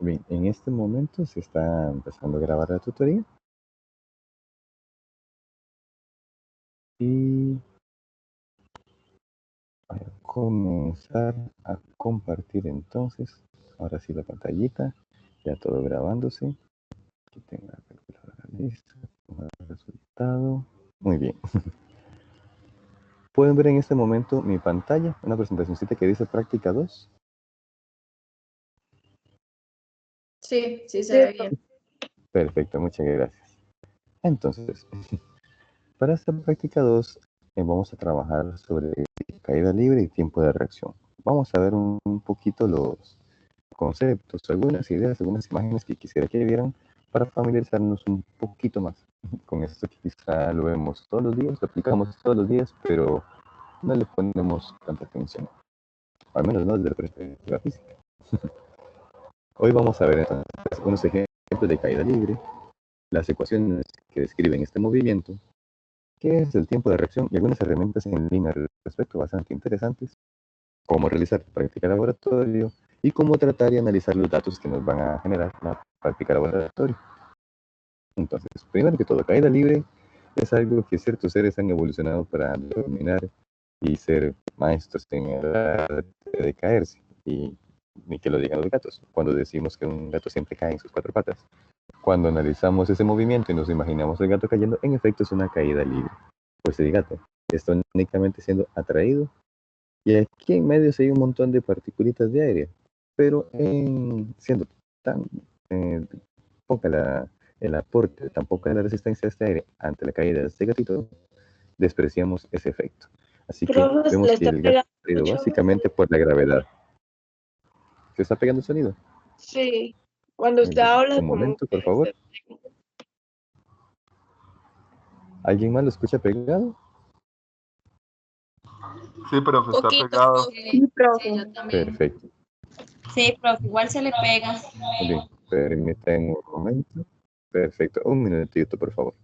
Bien, en este momento se está empezando a grabar la tutoría y voy a comenzar a compartir entonces. Ahora sí la pantallita, ya todo grabándose. Aquí tengo la calculadora lista, el resultado. Muy bien. Pueden ver en este momento mi pantalla, una presentacióncita que dice práctica 2. Sí, sí se ve bien. Perfecto, muchas gracias. Entonces, para esta práctica 2 vamos a trabajar sobre caída libre y tiempo de reacción. Vamos a ver un poquito los conceptos, algunas ideas, algunas imágenes que quisiera que vieran para familiarizarnos un poquito más con esto que quizá lo vemos todos los días, lo aplicamos todos los días, pero no le ponemos tanta atención, al menos no desde la perspectiva física. Hoy vamos a ver entonces unos ejemplos de caída libre, las ecuaciones que describen este movimiento, qué es el tiempo de reacción y algunas herramientas en línea al respecto bastante interesantes, cómo realizar la práctica de laboratorio y cómo tratar y analizar los datos que nos van a generar la práctica de laboratorio. Entonces, primero que todo, caída libre es algo que ciertos seres han evolucionado para dominar y ser maestros en el arte de caerse. Y ni que lo digan los gatos, cuando decimos que un gato siempre cae en sus cuatro patas. Cuando analizamos ese movimiento y nos imaginamos el gato cayendo, en efecto es una caída libre. Pues el gato está únicamente siendo atraído y aquí en medio se hay un montón de particulitas de aire, pero siendo tan eh, poca el aporte, tan poca la resistencia de este aire ante la caída de este gatito, despreciamos ese efecto. Así que Profe, vemos le que está el gato pegando ha caído mucho. básicamente por la gravedad. ¿Se está pegando el sonido? Sí, cuando Muy usted bien. habla Un como momento, por que favor. ¿Alguien más lo escucha pegado? Sí, profe, está Poquito, pegado. profe. Sí, profe. Sí, yo también. Perfecto. Sí, profe, igual se le pega. Muy bien. Permítanme un momento. Perfecto. Un minutito, por favor.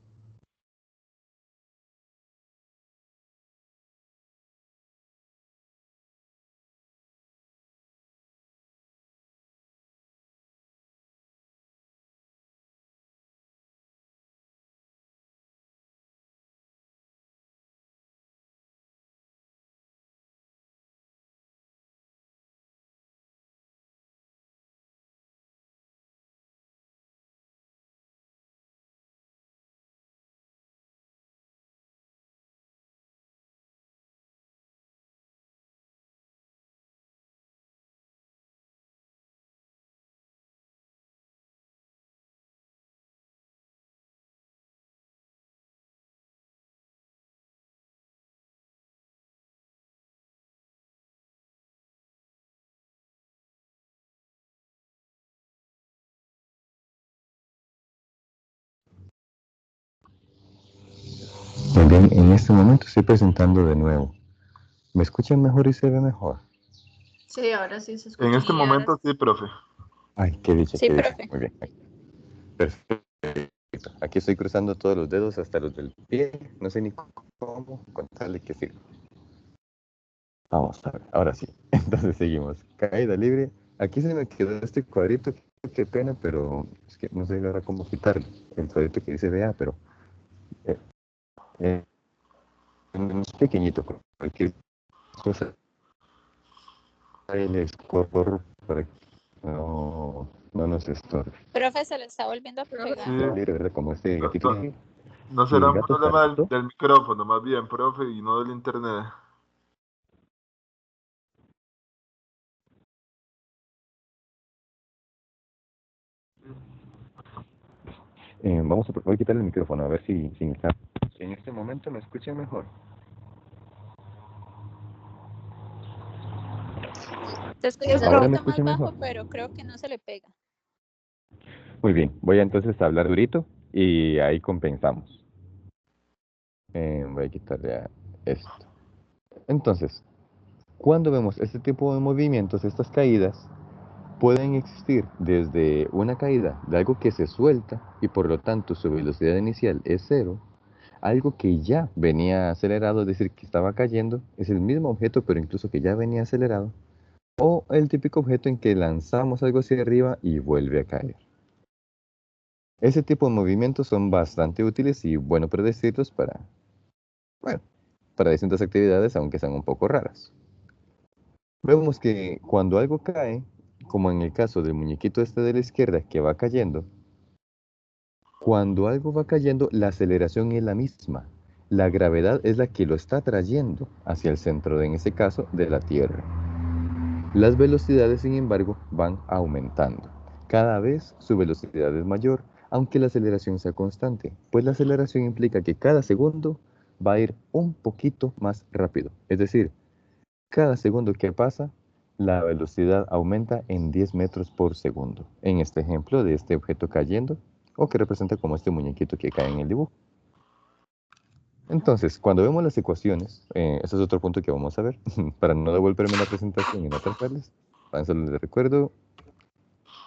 Muy bien, en este momento estoy presentando de nuevo. ¿Me escuchan mejor y se ve mejor? Sí, ahora sí se escucha. En este momento sí, profe. Ay, qué dicha, Sí, qué dicha. profe. Muy bien. Perfecto. Aquí estoy cruzando todos los dedos hasta los del pie. No sé ni cómo contarle que sí. Vamos a ver, ahora sí. Entonces seguimos. Caída libre. Aquí se me quedó este cuadrito. Qué pena, pero es que no sé ahora cómo quitarlo. El cuadrito que dice vea, pero eh, eh, es pequeñito. Cualquier cosa ahí les corro para que no nos estorbe. Profe, se le está volviendo a Sí. pegar. Libre, ¿verdad? Como este No, gatito no- aquí. no Y será el un gato problema saltó. del micrófono, más bien, profe, y no del internet. Voy a quitarle el micrófono a ver si está. En este momento me escuchan mejor. Se escucha un Ahora me poquito más escuchan mejor. bajo, pero creo que no se le pega. Muy bien, voy a entonces a hablar durito y ahí compensamos. Voy a quitarle a esto. Entonces, cuando vemos este tipo de movimientos, estas caídas, pueden existir desde una caída de algo que se suelta y por lo tanto su velocidad inicial es cero, algo que ya venía acelerado, es decir, que estaba cayendo, es el mismo objeto pero incluso que ya venía acelerado, O el típico objeto en que lanzamos algo hacia arriba y vuelve a caer. Ese tipo de movimientos son bastante útiles y bueno predecirlos para distintas actividades, aunque sean un poco raras. Vemos que cuando algo cae, como en el caso del muñequito este de la izquierda que va cayendo, cuando algo va cayendo, la aceleración es la misma. La gravedad es la que lo está trayendo hacia el centro, en ese caso, de la Tierra. Las velocidades, sin embargo, van aumentando. Cada vez su velocidad es mayor, aunque la aceleración sea constante, pues la aceleración implica que cada segundo va a ir un poquito más rápido. Es decir, cada segundo que pasa, la velocidad aumenta en 10 metros por segundo. En este ejemplo de este objeto cayendo, o que representa como este muñequito que cae en el dibujo. Entonces, cuando vemos las ecuaciones, ese es otro punto que vamos a ver, para no devolverme la presentación y no atrasarles. Solo les recuerdo,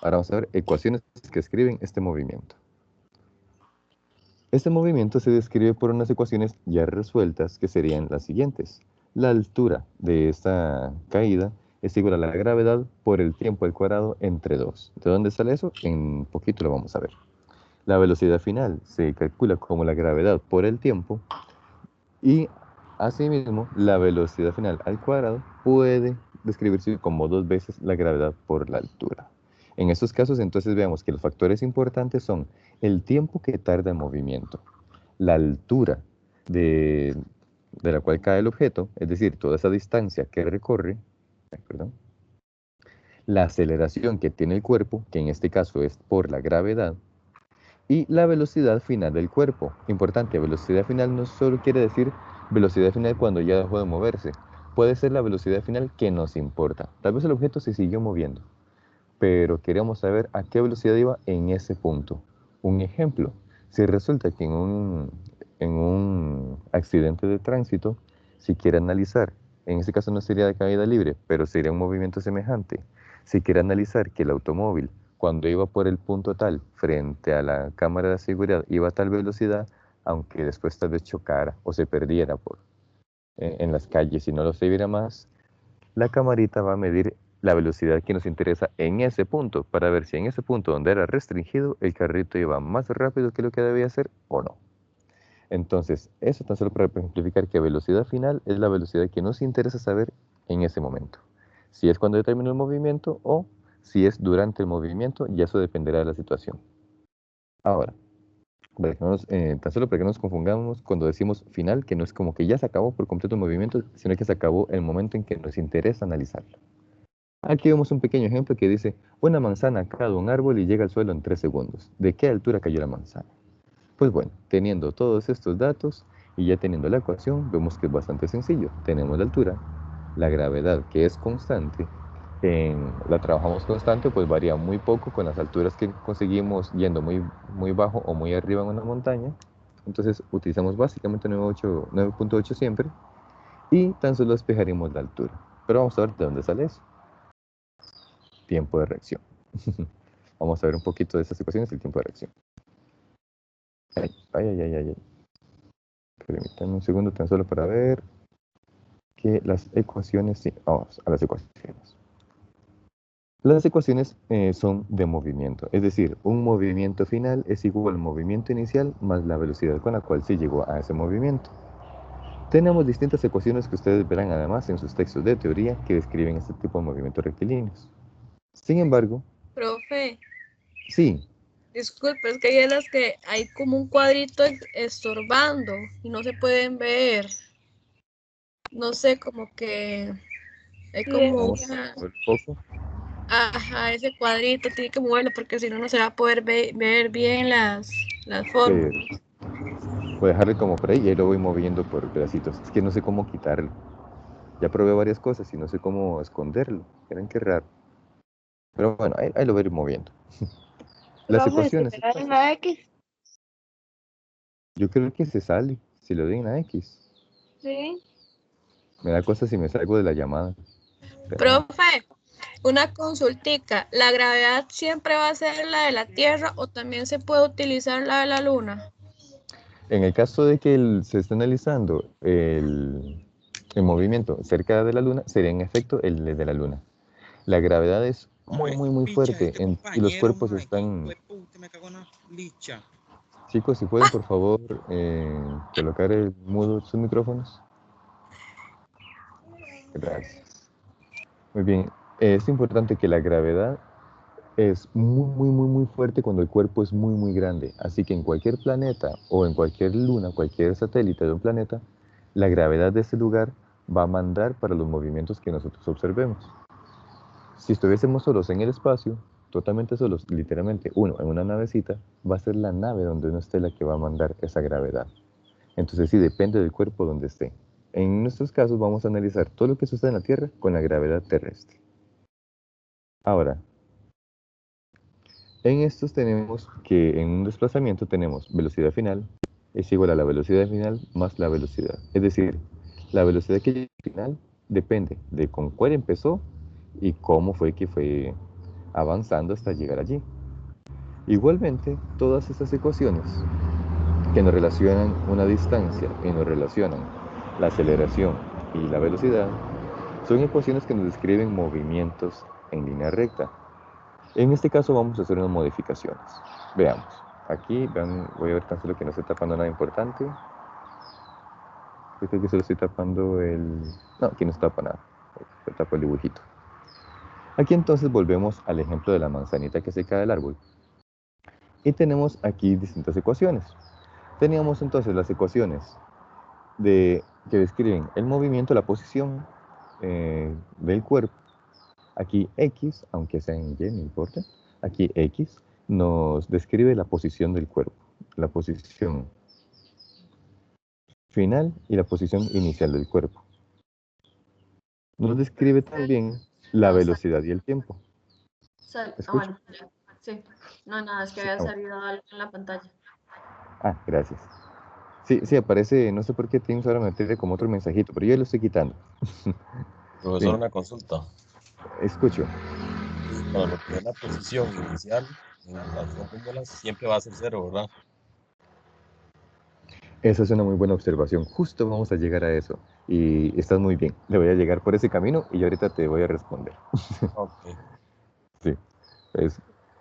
ahora vamos a ver ecuaciones que escriben este movimiento. Este movimiento se describe por unas ecuaciones ya resueltas que serían las siguientes. La altura de esta caída es igual a la gravedad por el tiempo al cuadrado entre 2. ¿De dónde sale eso? En poquito lo vamos a ver. La velocidad final se calcula como la gravedad por el tiempo y asimismo la velocidad final al cuadrado puede describirse como 2 veces la gravedad por la altura. En estos casos entonces veamos que los factores importantes son el tiempo que tarda el movimiento, la altura de la cual cae el objeto, es decir, toda esa distancia que recorre, perdón, la aceleración que tiene el cuerpo, que en este caso es por la gravedad, y la velocidad final del cuerpo. Importante, velocidad final no solo quiere decir velocidad final cuando ya dejó de moverse, puede ser la velocidad final que nos importa. Tal vez el objeto se siguió moviendo, pero queríamos saber a qué velocidad iba en ese punto. Un ejemplo, si resulta que en un accidente de tránsito, si quiere analizar, en este caso no sería de caída libre, pero sería un movimiento semejante, si quiere analizar que el automóvil, cuando iba por el punto tal, frente a la cámara de seguridad, iba a tal velocidad, aunque después tal vez chocara o se perdiera en las calles y no lo se viera más, la camarita va a medir la velocidad que nos interesa en ese punto, para ver si en ese punto donde era restringido, el carrito iba más rápido que lo que debía hacer o no. Entonces, eso tan solo para ejemplificar que velocidad final es la velocidad que nos interesa saber en ese momento. Si es cuando ya terminó el movimiento o si es durante el movimiento, ya eso dependerá de la situación. Ahora, tan solo para que no nos confundamos cuando decimos final, que no es como que ya se acabó por completo el movimiento, sino que se acabó el momento en que nos interesa analizarlo. Aquí vemos un pequeño ejemplo que dice, una manzana cae de un árbol y llega al suelo en 3 segundos. ¿De qué altura cayó la manzana? Pues bueno, teniendo todos estos datos y ya teniendo la ecuación, vemos que es bastante sencillo. Tenemos la altura, la gravedad que es constante, la trabajamos constante, pues varía muy poco con las alturas que conseguimos yendo muy bajo o muy arriba en una montaña. Entonces utilizamos básicamente 9.8 siempre y tan solo despejaremos la altura. Pero vamos a ver de dónde sale eso. Tiempo de reacción. Vamos a ver un poquito de estas ecuaciones del tiempo de reacción. Ay. Permítanme un segundo tan solo para ver que las ecuaciones, sí, vamos a las ecuaciones. Las ecuaciones son de movimiento, es decir, un movimiento final es igual al movimiento inicial más la velocidad con la cual se llegó a ese movimiento. Tenemos distintas ecuaciones que ustedes verán además en sus textos de teoría que describen este tipo de movimientos rectilíneos. Sin embargo, Profe, sí, disculpe, es que hay en las que hay como un cuadrito estorbando y no se pueden ver. No sé, como que hay como vamos a una... ver un poco. Ajá, ese cuadrito tiene que moverlo porque si no, no se va a poder ver bien las formas. Voy a dejarle como por ahí y ahí lo voy moviendo por pedacitos. Es que no sé cómo quitarlo. Ya probé varias cosas y no sé cómo esconderlo. Miren qué raro. Pero bueno, ahí lo voy a ir moviendo. Las ecuaciones. Una X. Yo creo que se sale si lo doy en la X. Sí. Me da cosa si me salgo de la llamada. Pero no. Profe, una consultica. ¿La gravedad siempre va a ser la de la Tierra o también se puede utilizar la de la Luna? En el caso de que se esté analizando el movimiento cerca de la Luna, sería en efecto el de la Luna. La gravedad es muy, muy, muy Picha, fuerte este y los compañero, cuerpos mae, que están... hueputa, me cago en la licha. Chicos, si pueden, por favor, colocar el mudo sus micrófonos. Gracias. Muy bien. Es importante que la gravedad es muy, muy, muy, muy fuerte cuando el cuerpo es muy, muy grande. Así que en cualquier planeta o en cualquier luna, cualquier satélite de un planeta, la gravedad de ese lugar va a mandar para los movimientos que nosotros observemos. Si estuviésemos solos en el espacio, totalmente solos, literalmente uno en una navecita, va a ser la nave donde uno esté la que va a mandar esa gravedad. Entonces sí, depende del cuerpo donde esté. En nuestros casos vamos a analizar todo lo que sucede en la Tierra con la gravedad terrestre. Ahora, en estos tenemos que en un desplazamiento tenemos velocidad final es igual a la velocidad final más la velocidad. Es decir, la velocidad que llega al final depende de con cuál empezó y cómo fue que fue avanzando hasta llegar allí. Igualmente, todas estas ecuaciones que nos relacionan una distancia y nos relacionan la aceleración y la velocidad son ecuaciones que nos describen movimientos en línea recta. En este caso vamos a hacer unas modificaciones. Veamos. Aquí voy a ver tan solo que no estoy tapando nada importante. Yo creo que solo estoy tapando el... No, aquí no se tapa nada. Se tapa el dibujito. Aquí entonces volvemos al ejemplo de la manzanita que se cae del árbol. Y tenemos aquí distintas ecuaciones. Teníamos entonces las ecuaciones que describen el movimiento, la posición del cuerpo. Aquí X, aunque sea en Y, no importa. Aquí X nos describe la posición del cuerpo, la posición final y la posición inicial del cuerpo. Nos describe también la velocidad y el tiempo. ¿Escucha? Bueno, ya. Sí. No, nada, es que había salido algo en la pantalla. Gracias. Sí, sí, aparece, no sé por qué Teams ahora me tiene como otro mensajito, pero yo lo estoy quitando. Profesor, Bien. una consulta. Escucho. Para lo que es la posición inicial en las fórmulas siempre va a ser 0, ¿verdad? Esa es una muy buena observación. Justo vamos a llegar a eso. Y estás muy bien. Le voy a llegar por ese camino y yo ahorita te voy a responder. Ok. Sí.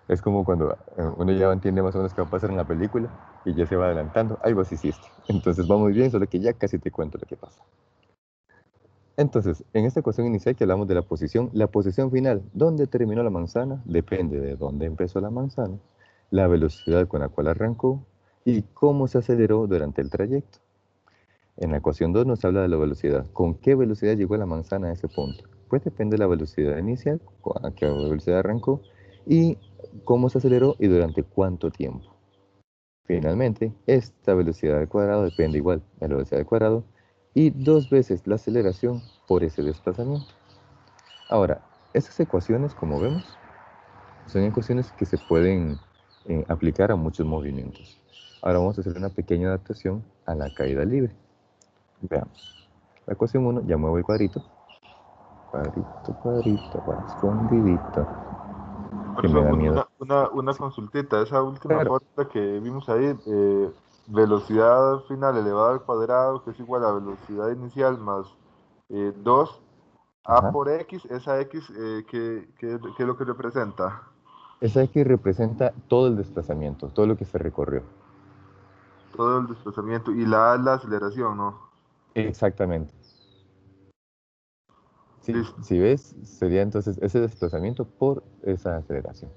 Es como cuando uno ya entiende más o menos qué va a pasar en la película y ya se va adelantando. Algo así hiciste. Entonces va muy bien, solo que ya casi te cuento lo que pasa. Entonces, en esta ecuación inicial que hablamos de la posición final, ¿dónde terminó la manzana? Depende de dónde empezó la manzana, la velocidad con la cual arrancó y cómo se aceleró durante el trayecto. En la ecuación 2 nos habla de la velocidad. ¿Con qué velocidad llegó la manzana a ese punto? Pues depende de la velocidad inicial, a qué velocidad arrancó y cómo se aceleró y durante cuánto tiempo. Finalmente, esta velocidad al cuadrado depende igual de la velocidad al cuadrado y 2 veces la aceleración por ese desplazamiento. Ahora, estas ecuaciones, como vemos, son ecuaciones que se pueden aplicar a muchos movimientos. Ahora vamos a hacer una pequeña adaptación a la caída libre. Veamos. La ecuación 1, ya muevo el cuadrito. Cuadrito, va escondidito. Que me da miedo. Una consultita, esa última Claro. fórmula que vimos ahí, velocidad final elevada al cuadrado, que es igual a velocidad inicial más 2 a Ajá. por x, esa x, ¿qué es lo que representa? Esa X representa todo el desplazamiento, todo lo que se recorrió. Todo el desplazamiento, y la A es la aceleración, ¿no? Exactamente. Sí, Listo. si ves, sería entonces ese desplazamiento por esa aceleración.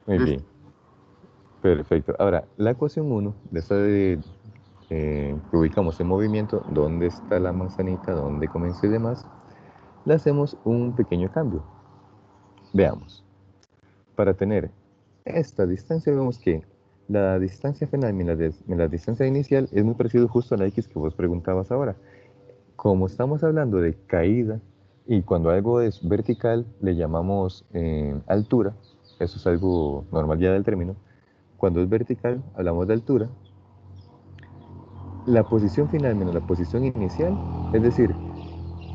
Muy Listo. bien. Perfecto. Ahora, la ecuación 1, de esa que ubicamos en movimiento, dónde está la manzanita, dónde comenzó y demás, le hacemos un pequeño cambio. Veamos. Para tener esta distancia, vemos que la distancia final y la distancia inicial es muy parecido justo a la X que vos preguntabas ahora. Como estamos hablando de caída y cuando algo es vertical le llamamos altura, eso es algo normal ya del término. Cuando es vertical hablamos de altura. La posición final menos la posición inicial, es decir,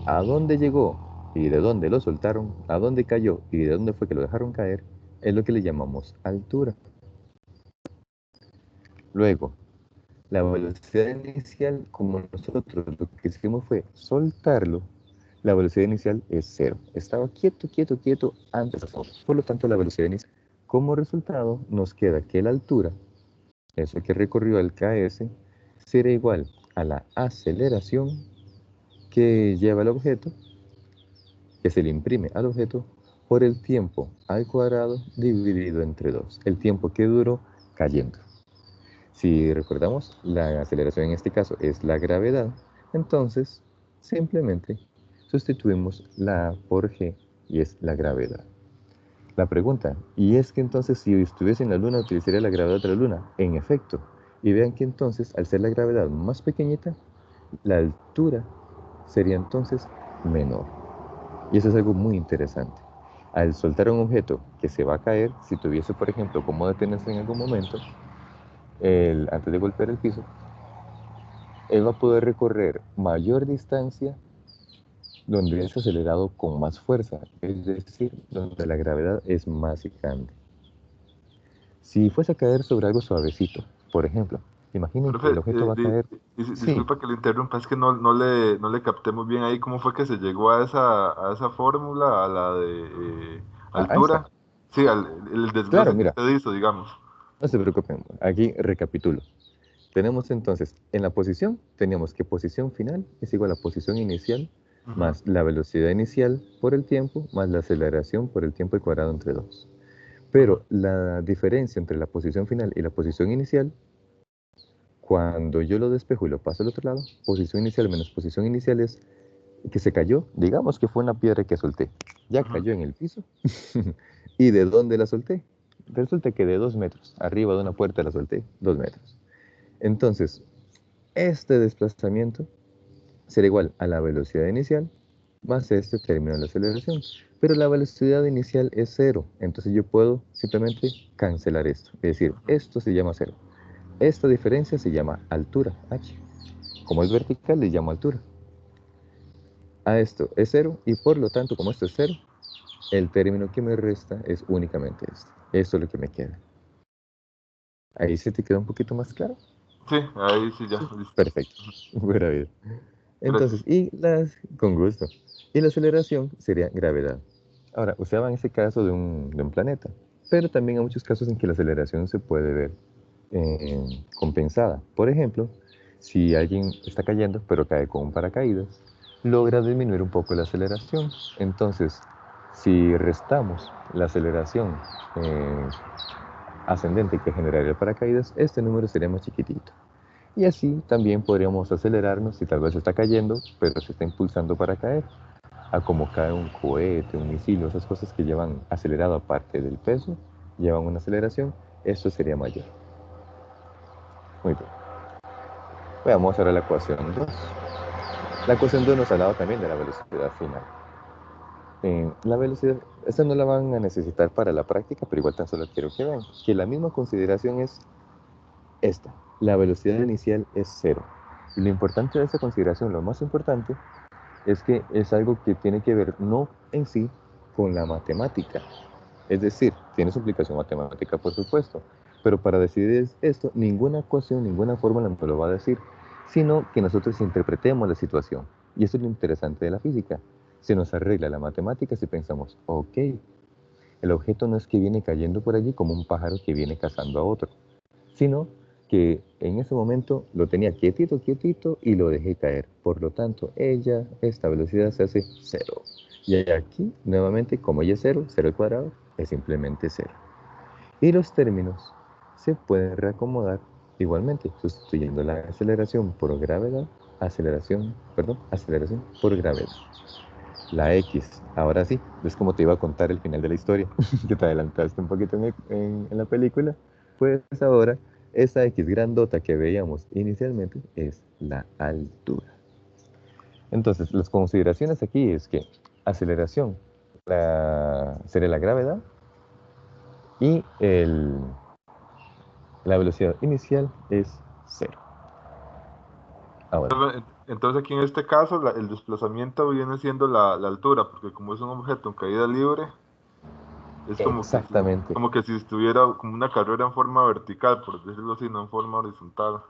a dónde llegó y de dónde lo soltaron, a dónde cayó y de dónde fue que lo dejaron caer, es lo que le llamamos altura. Luego, la velocidad inicial, como nosotros lo que hicimos fue soltarlo, La velocidad inicial es 0. Estaba quieto, quieto, quieto antes de todo. Por lo tanto, la velocidad inicial. Como resultado, nos queda que la altura, eso que recorrió el KS, será igual a la aceleración que lleva el objeto, que se le imprime al objeto, por el tiempo al cuadrado dividido entre 2. El tiempo que duró cayendo. Si recordamos, la aceleración en este caso es la gravedad, entonces simplemente sustituimos la A por G y es la gravedad. La pregunta, ¿y es que entonces si estuviese en la Luna utilizaría la gravedad de la Luna? En efecto, y vean que entonces al ser la gravedad más pequeñita, la altura sería entonces menor. Y eso es algo muy interesante. Al soltar un objeto que se va a caer, si tuviese por ejemplo cómo detenerse en algún momento, antes de golpear el piso, él va a poder recorrer mayor distancia donde es acelerado con más fuerza, es decir, donde la gravedad es más grande. Si fuese a caer sobre algo suavecito, por ejemplo, imaginen que el Profe, objeto va a caer... Sí, disculpa que le interrumpa, es que no le capté muy bien ahí cómo fue que se llegó a esa fórmula, a la de ahí está. altura. Sí, el Claro, desglose que mira, usted hizo, digamos. no se preocupen, aquí recapitulo. Tenemos entonces, en la posición, teníamos que posición final es igual a posición inicial Ujú. más la velocidad inicial por el tiempo más la aceleración por el tiempo al cuadrado entre 2. Pero la diferencia entre la posición final y la posición inicial, cuando yo lo despejo y lo paso al otro lado, posición inicial menos posición inicial es que se cayó, digamos que fue una piedra que solté, ya Ujú. cayó en el piso. ¿Y de dónde la solté? Resulta que de 2 metros, arriba de una puerta la solté, 2 metros. Entonces, este desplazamiento será igual a la velocidad inicial más este término de la aceleración. Pero la velocidad inicial es 0, entonces yo puedo simplemente cancelar esto. Es decir, esto se llama 0. Esta diferencia se llama altura, h. Como es vertical, le llamo altura. A esto es 0 y por lo tanto, como esto es 0, el término que me resta es únicamente este. Esto es lo que me queda. ¿Ahí se te queda un poquito más claro? Sí, ahí sí ya, Sí. listo. Perfecto. Buena vida. Gracias. Entonces, con gusto. Y la aceleración sería gravedad. Ahora, usted va en ese caso de un planeta, pero también hay muchos casos en que la aceleración se puede ver compensada. Por ejemplo, si alguien está cayendo, pero cae con un paracaídas, logra disminuir un poco la aceleración. Entonces, si restamos la aceleración ascendente que generaría el paracaídas, este número sería más chiquitito. Y así también podríamos acelerarnos si tal vez está cayendo, pero se está impulsando para caer. A como cae un cohete, un misil, esas cosas que llevan acelerado aparte del peso, llevan una aceleración, esto sería mayor. Muy bien. Veamos ahora la ecuación 2. La ecuación 2 nos ha hablado también de la velocidad final. La velocidad, esta no la van a necesitar para la práctica, pero igual tan solo quiero que vean que la misma consideración es esta. La velocidad inicial es 0. Y lo importante de esta consideración, lo más importante, es que es algo que tiene que ver no en sí con la matemática. Es decir, tiene su aplicación matemática, por supuesto, pero para decidir esto, ninguna ecuación, ninguna fórmula nos lo va a decir, sino que nosotros interpretemos la situación. Y eso es lo interesante de la física. Se nos arregla la matemática si pensamos, ok, el objeto no es que viene cayendo por allí como un pájaro que viene cazando a otro, sino que en ese momento lo tenía quietito, quietito y lo dejé caer. Por lo tanto, esta velocidad se hace 0. Y aquí, nuevamente, como ella es 0, 0 al cuadrado, es simplemente 0. Y los términos se pueden reacomodar igualmente, sustituyendo la aceleración por gravedad, aceleración por gravedad. La X, ahora sí, es como te iba a contar el final de la historia, que te adelantaste un poquito en la película, pues ahora esa X grandota que veíamos inicialmente es la altura. Entonces, las consideraciones aquí es que aceleración sería la gravedad y la velocidad inicial es 0. Ahora, Entonces aquí en este caso el desplazamiento viene siendo la altura, porque como es un objeto en caída libre, es exactamente. como que si estuviera como una carrera en forma vertical, por decirlo así, no en forma horizontal.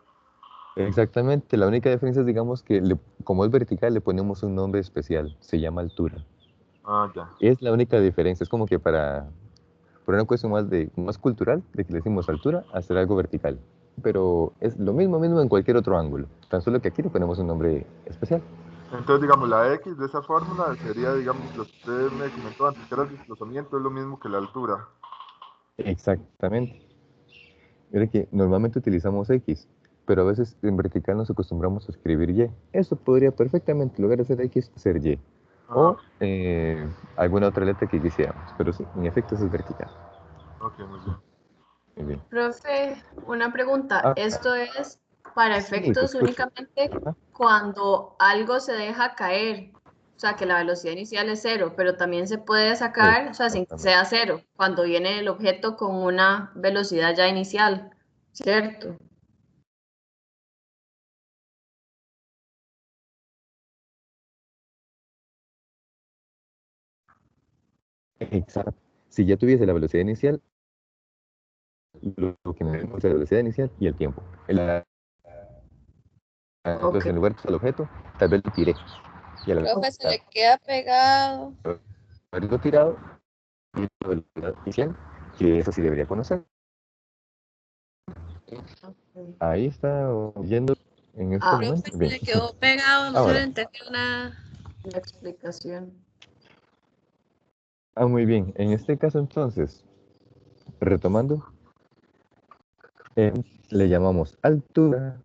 Exactamente, la única diferencia es, digamos, que como es vertical, le ponemos un nombre especial, se llama altura. Ah, ya. Es la única diferencia, es como que por una cuestión más cultural, de que le decimos altura, hacer algo vertical. Pero es lo mismo en cualquier otro ángulo, tan solo que aquí le ponemos un nombre especial. Entonces, digamos, la X de esa fórmula sería, digamos, lo que usted me comentó antes, que era el desplazamiento, es lo mismo que la altura. Exactamente. Mira que normalmente utilizamos X, pero a veces en vertical nos acostumbramos a escribir Y. Eso podría perfectamente, en lugar de ser X, ser Y. Ah, O alguna otra letra que quisiéramos, pero sí, en efecto eso es vertical. ok, muy bien. Muy bien. Profe, una pregunta. Ah, ¿Esto es para sí, te efectos escucho. únicamente Ajá. cuando algo se deja caer? O sea, que la velocidad inicial es cero, pero también se puede sacar, o sea, sin que Exactamente. sea cero, cuando viene el objeto con una velocidad ya inicial, ¿cierto? Exacto. Si ya tuviese la velocidad inicial, lo que medimos es la velocidad inicial y el tiempo. Ok. Entonces, en lugar del objeto, tal vez lo tiré. Y al Profe, se le queda pegado. haberlo tirado, y la velocidad inicial, que eso sí debería conocer. Ahí está oyendo en este Ah, momento. Profe, se Bien. le quedó pegado, no se le Ahora, entendió nada. la explicación. muy bien. En este caso, entonces, retomando, eh, le llamamos altura.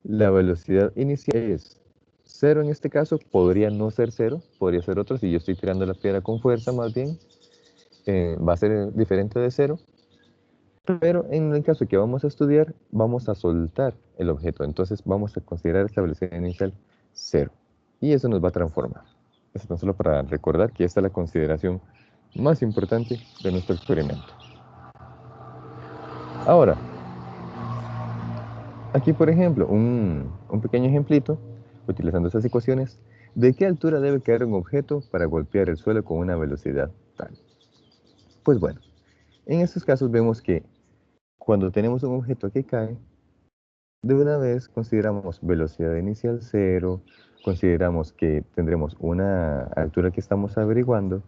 La velocidad inicial es cero en este caso, podría no ser cero, podría ser otro. Si yo estoy tirando la piedra con fuerza, más bien, va a ser diferente de cero. Pero en el caso que vamos a estudiar, vamos a soltar el objeto. Entonces vamos a considerar esta velocidad inicial cero. Y eso nos va a transformar. Eso tan solo para recordar que esta es la consideración más importante de nuestro experimento. Ahora, aquí por ejemplo, un pequeño ejemplito, utilizando esas ecuaciones, ¿de qué altura debe caer un objeto para golpear el suelo con una velocidad tal? Pues bueno, en estos casos vemos que cuando tenemos un objeto que cae, de una vez consideramos velocidad inicial cero, consideramos que tendremos una altura que estamos averiguando,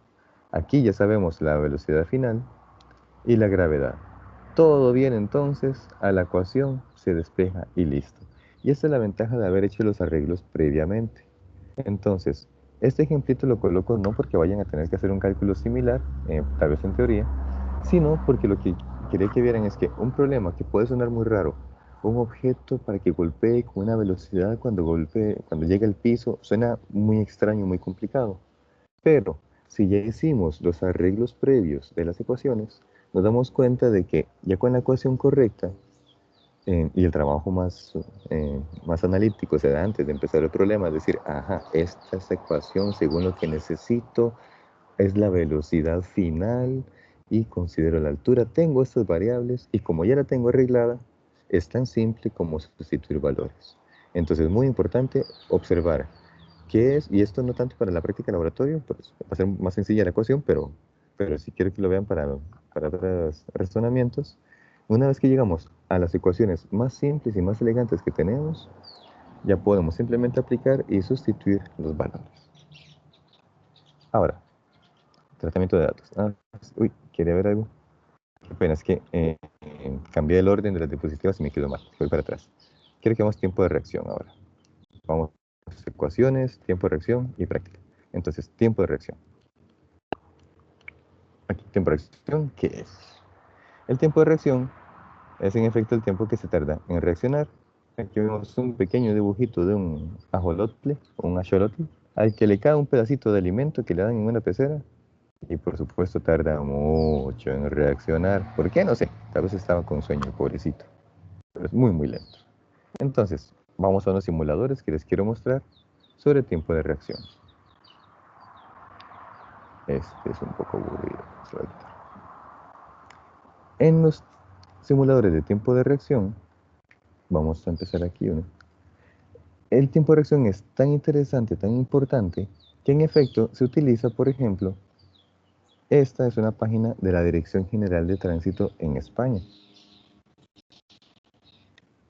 aquí ya sabemos la velocidad final y la gravedad. Todo bien entonces, a la ecuación se despeja y listo. Y esta es la ventaja de haber hecho los arreglos previamente. Entonces, este ejemplito lo coloco no porque vayan a tener que hacer un cálculo similar, tal vez en teoría, sino porque lo que quería que vieran es que un problema que puede sonar muy raro, un objeto para que golpee con una velocidad cuando llega al piso, suena muy extraño, muy complicado. Pero si ya hicimos los arreglos previos de las ecuaciones, nos damos cuenta de que ya con la ecuación correcta y el trabajo más analítico se da antes de empezar el problema, es decir, ajá, esta ecuación según lo que necesito es la velocidad final y considero la altura, tengo estas variables y como ya la tengo arreglada, es tan simple como sustituir valores. Entonces es muy importante observar qué es, y esto no tanto para la práctica de laboratorio, pues va a ser más sencilla la ecuación, pero si quiero que lo vean para otros razonamientos, una vez que llegamos a las ecuaciones más simples y más elegantes que tenemos, ya podemos simplemente aplicar y sustituir los valores. Ahora, tratamiento de datos. Uy, ¿quería ver algo? Qué pena, es que cambié el orden de las diapositivas y me quedó mal. Voy para atrás. Quiero que hagamos tiempo de reacción ahora. Vamos a ecuaciones, tiempo de reacción y práctica. Entonces, tiempo de reacción. Aquí, tiempo de reacción, ¿qué es? El tiempo de reacción es en efecto el tiempo que se tarda en reaccionar. Aquí vemos un pequeño dibujito de un ajolotle o un axolotl al que le cae un pedacito de alimento que le dan en una pecera y por supuesto tarda mucho en reaccionar. ¿Por qué? No sé. Tal vez estaba con sueño, el pobrecito. Pero es muy, muy lento. Entonces, vamos a unos simuladores que les quiero mostrar sobre tiempo de reacción. Este es un poco aburrido. En los simuladores de tiempo de reacción, vamos a empezar aquí uno. El tiempo de reacción es tan interesante, tan importante, que en efecto se utiliza, por ejemplo, esta es una página de la Dirección General de Tránsito en España,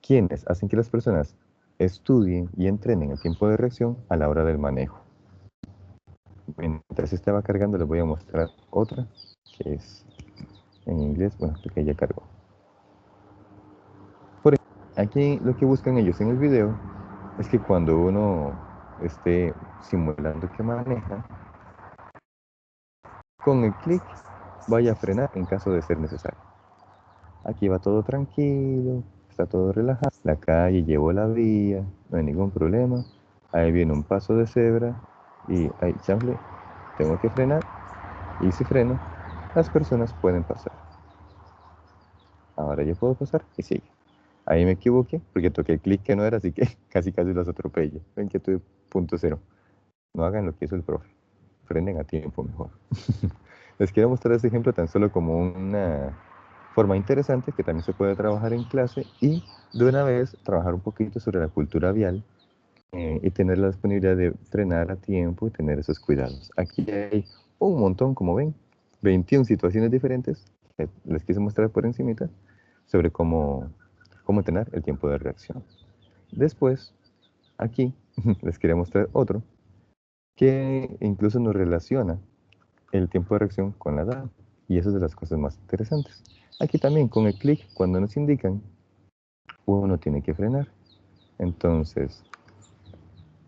quienes hacen que las personas estudien y entrenen el tiempo de reacción a la hora del manejo. Mientras este va cargando, les voy a mostrar otra, que es en inglés. Bueno, creo que ya cargó. Por ejemplo, aquí lo que buscan ellos en el video es que cuando uno esté simulando que maneja, con el clic vaya a frenar en caso de ser necesario. Aquí va todo tranquilo, está todo relajado. La calle llevo la vía, no hay ningún problema. Ahí viene un paso de cebra y ahí, chanfle, tengo que frenar. Y si freno, las personas pueden pasar. Ahora yo puedo pasar y sigue. Ahí me equivoqué porque toqué el clic que no era, así que casi los atropello. Ven que estoy punto cero. No hagan lo que hizo el profe. Frenen a tiempo mejor. Les quiero mostrar este ejemplo tan solo como una forma interesante que también se puede trabajar en clase y de una vez trabajar un poquito sobre la cultura vial y tener la disponibilidad de frenar a tiempo y tener esos cuidados. Aquí hay un montón, como ven, 21 situaciones diferentes que les quise mostrar por encimita sobre cómo tener el tiempo de reacción. Después, aquí les quería mostrar otro que incluso nos relaciona el tiempo de reacción con la edad. Y eso es de las cosas más interesantes. Aquí también con el clic, cuando nos indican, uno tiene que frenar. Entonces,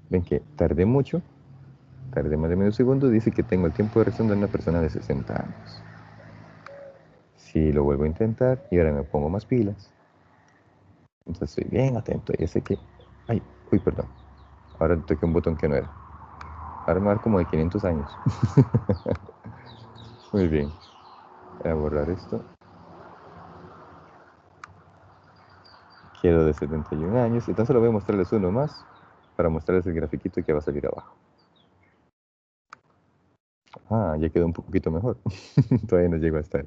ven que tardé mucho, tardé más de medio segundo, dice que tengo el tiempo de reacción de una persona de 60 años. Si lo vuelvo a intentar y ahora me pongo más pilas, entonces estoy bien atento. Ya sé que, ay, uy, perdón, ahora toqué un botón que no era. Ahora me va a dar como de 500 años. Muy bien, voy a borrar esto. Quedo de 71 años, entonces lo voy a mostrarles uno más para mostrarles el grafiquito que va a salir abajo. Ah, ya quedó un poquito mejor. Todavía no llego a estar.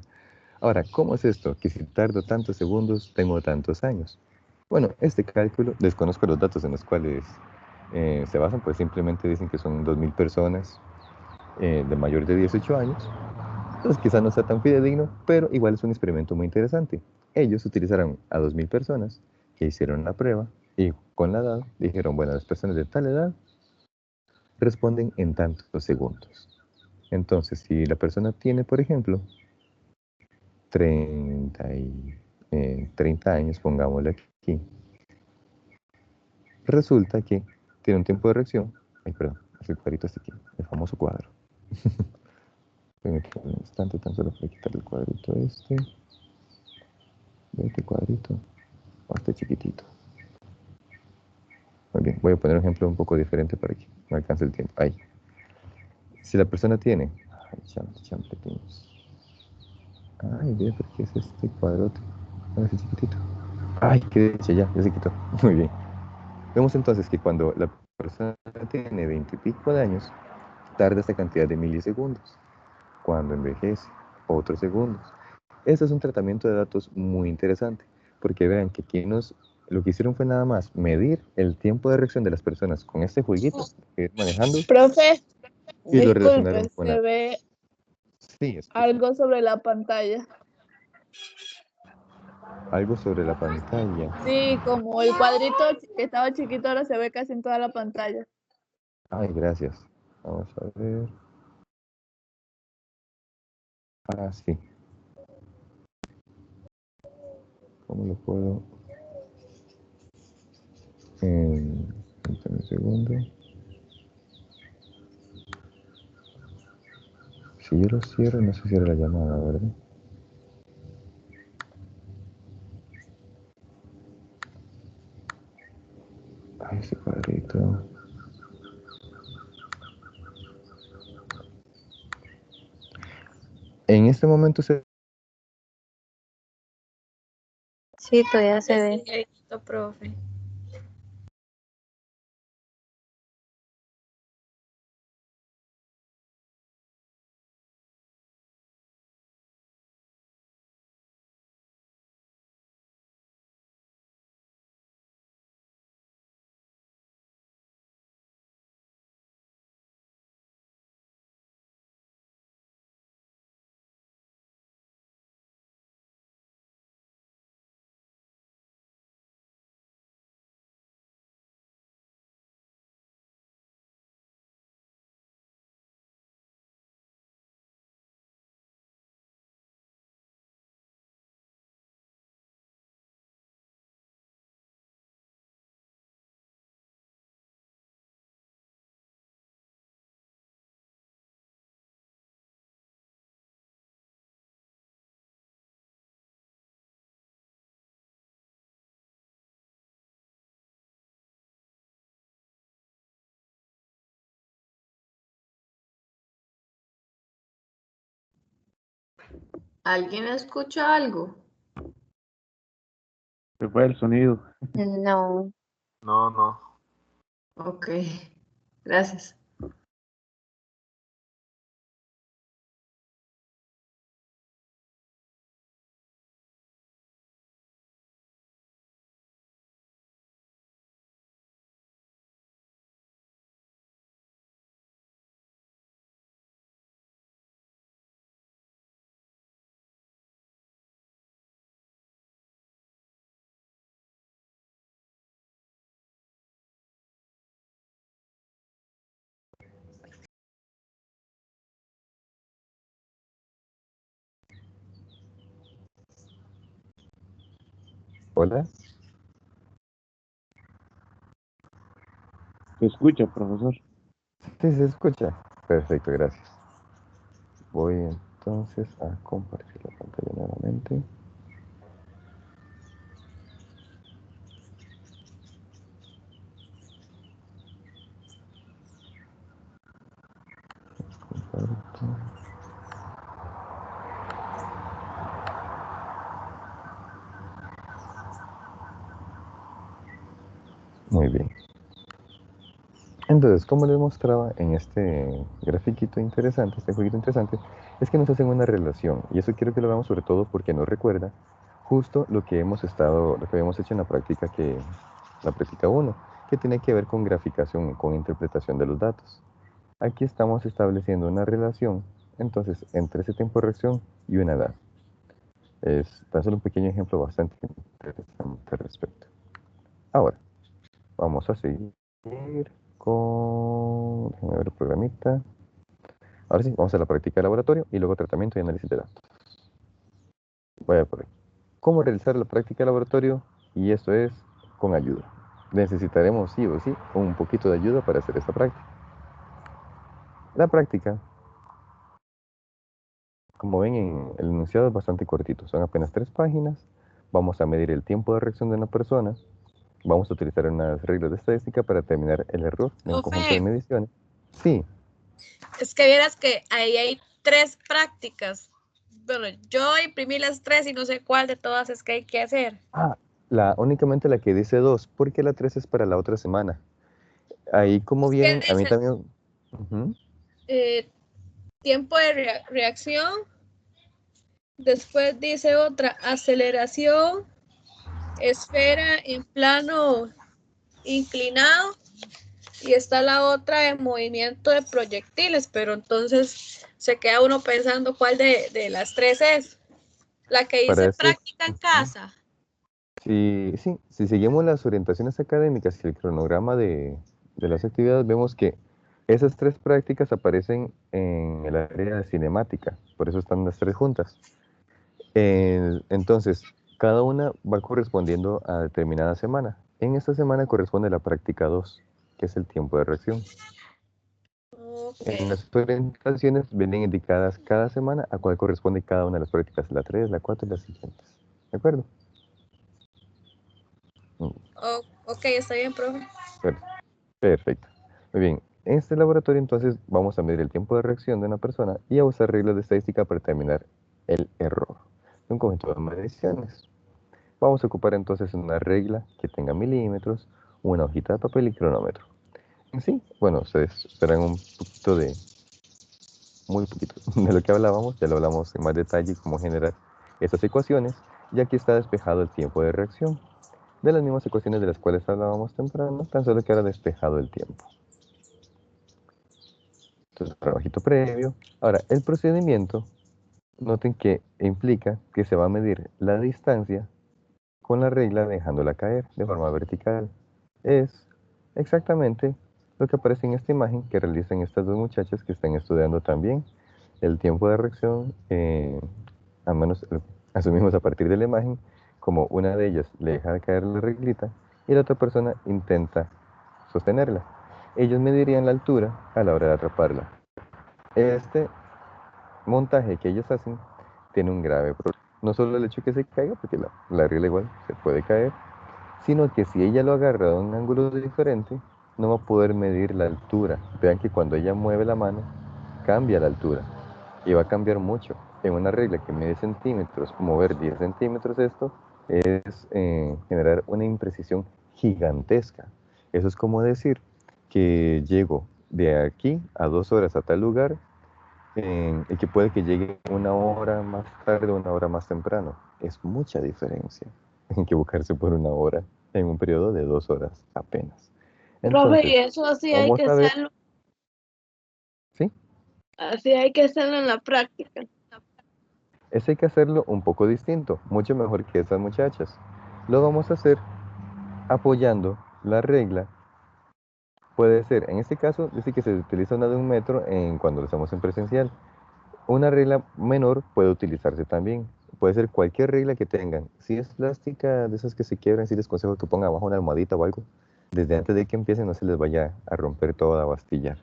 Ahora, ¿cómo es esto? Que si tardo tantos segundos, tengo tantos años. Bueno, este cálculo, desconozco los datos en los cuales se basan, pues simplemente dicen que son 2.000 personas de mayor de 18 años. Entonces quizá no sea tan fidedigno, pero igual es un experimento muy interesante. Ellos utilizaron a 2.000 personas que hicieron la prueba y con la edad dijeron, bueno, las personas de tal edad responden en tantos segundos. Entonces, si la persona tiene, por ejemplo, 30 años, pongámosle aquí, resulta que tiene un tiempo de reacción. Ay, perdón, el cuadrito está aquí, el famoso cuadro. Permítame un instante, tan solo para quitar el cuadrito este. De este cuadrito, o este chiquitito. Muy bien, voy a poner un ejemplo un poco diferente para que me alcance el tiempo. Ahí. Si la persona tiene... Ay, champiñones. Ay, ve, porque es este cuadrote. A ese chiquitito. Ay, qué dicha, ya se quitó. Muy bien. Vemos entonces que cuando la persona tiene 20 y pico de años, tarda esta cantidad de milisegundos. Cuando envejece, otros segundos. Este es un tratamiento de datos muy interesante, porque vean que aquí lo que hicieron fue nada más medir el tiempo de reacción de las personas con este jueguito que ir manejando Profe, y lo relacionaron disculpe, con se ve sí, escucho. algo sobre la pantalla. Algo sobre la pantalla. Sí, como el cuadrito que estaba chiquito ahora se ve casi en toda la pantalla. Ay, gracias. Vamos a ver. Ah, sí. ¿Cómo lo puedo? Un segundo. Si yo lo cierro, no se cierra la llamada, ¿verdad? Ay, ese cuadrito. En este momento se... Sí, todavía se ve. Señorito profe. ¿Alguien escucha algo? Se fue el sonido. No. No, no. Ok, gracias. Hola. Se escucha, profesor. Sí, se escucha. Perfecto, gracias. Voy entonces a compartir la pantalla nuevamente. Comparto. Muy bien. Entonces, como les mostraba en este grafiquito interesante, este jueguito interesante, es que nos hacen una relación. Y eso quiero que lo veamos sobre todo porque nos recuerda justo lo que habíamos hecho en la práctica la práctica 1, que tiene que ver con graficación, con interpretación de los datos. Aquí estamos estableciendo una relación, entonces, entre ese tiempo de reacción y una edad. Es tan solo un pequeño ejemplo bastante interesante al respecto. Ahora, vamos a seguir con... Déjame ver el programita. Ahora sí, vamos a la práctica de laboratorio y luego tratamiento y análisis de datos. Vaya por ahí. ¿Cómo realizar la práctica de laboratorio? Y esto es con ayuda. Necesitaremos sí o sí un poquito de ayuda para hacer esta práctica. La práctica, como ven en el enunciado, es bastante cortito. Son apenas 3 páginas. Vamos a medir el tiempo de reacción de una persona. Vamos a utilizar unas reglas de estadística para determinar el error de un conjunto de Profe, mediciones. Sí, es que vieras que ahí hay 3 prácticas. Bueno, yo imprimí las 3 y no sé cuál de todas es que hay que hacer. únicamente la que dice 2, porque la 3 es para la otra semana. Ahí como ¿Qué vienen, a mí dice? también... Ujú. Tiempo de reacción. Después dice otra, aceleración, esfera en plano inclinado. Y está la otra de movimiento de proyectiles, pero entonces se queda uno pensando cuál de las 3 es. La que Para dice este, práctica en casa. si seguimos las orientaciones académicas y el cronograma de las actividades, vemos que esas 3 prácticas aparecen en el área de cinemática, por eso están las 3 juntas. Entonces, cada una va correspondiendo a determinada semana. En esta semana corresponde la práctica 2, que es el tiempo de reacción. En Ok. las orientaciones vienen indicadas cada semana a cuál corresponde cada una de las prácticas, la 3, la 4 y las siguientes. ¿De acuerdo? Ok, está bien, profe. Perfecto. Muy bien. En este laboratorio entonces vamos a medir el tiempo de reacción de una persona y a usar reglas de estadística para determinar el error de un conjunto de mediciones. Vamos a ocupar entonces una regla que tenga milímetros, una hojita de papel y cronómetro. Sí, bueno, ustedes esperan un poquito muy poquito, de lo que hablábamos, ya lo hablamos en más detalle, cómo generar estas ecuaciones, y aquí está despejado el tiempo de reacción. De las mismas ecuaciones de las cuales hablábamos temprano, tan solo que ahora despejado el tiempo. Entonces, trabajito previo. Ahora, el procedimiento, noten que implica que se va a medir la distancia con la regla dejándola caer de forma vertical. Es exactamente lo que aparece en esta imagen que realizan estas dos muchachas que están estudiando también el tiempo de reacción, al menos asumimos a partir de la imagen, como una de ellas le deja caer la reglita y la otra persona intenta sostenerla. Ellos medirían la altura a la hora de atraparla. Este montaje que ellos hacen tiene un grave problema. No solo el hecho de que se caiga, porque la regla igual se puede caer, sino que si ella lo agarra de un ángulo diferente, no va a poder medir la altura. Vean que cuando ella mueve la mano, cambia la altura y va a cambiar mucho. en una regla que mide centímetros, mover 10 centímetros esto, es generar una imprecisión gigantesca. Eso es como decir que llego de aquí a 2 horas a tal lugar y que puede que llegue 1 hora más tarde o 1 hora más temprano. Es mucha diferencia en equivocarse por 1 hora en un periodo de 2 horas apenas. Profe, y Entonces, eso así hay vamos que a ver, hacerlo, ¿sí? así hay que hacerlo en la práctica. Eso hay que hacerlo un poco distinto, mucho mejor que esas muchachas. Lo vamos a hacer apoyando la regla. Puede ser, en este caso, dice que se utiliza una de 1 metro cuando lo hacemos en presencial. Una regla menor puede utilizarse también. Puede ser cualquier regla que tengan. Si es plástica, de esas que se quiebran, sí les aconsejo que pongan abajo una almohadita o algo. Desde antes de que empiecen no se les vaya a romper toda o astillar.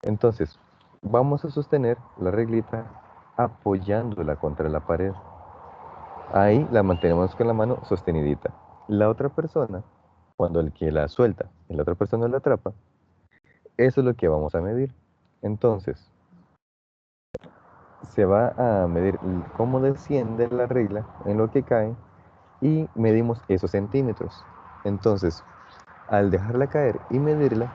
Entonces, vamos a sostener la reglita apoyándola contra la pared. Ahí la mantenemos con la mano sostenidita. La otra persona, cuando el que la suelta y la otra persona la atrapa, eso es lo que vamos a medir. Entonces, se va a medir cómo desciende la regla en lo que cae y medimos esos centímetros. Entonces, al dejarla caer y medirla,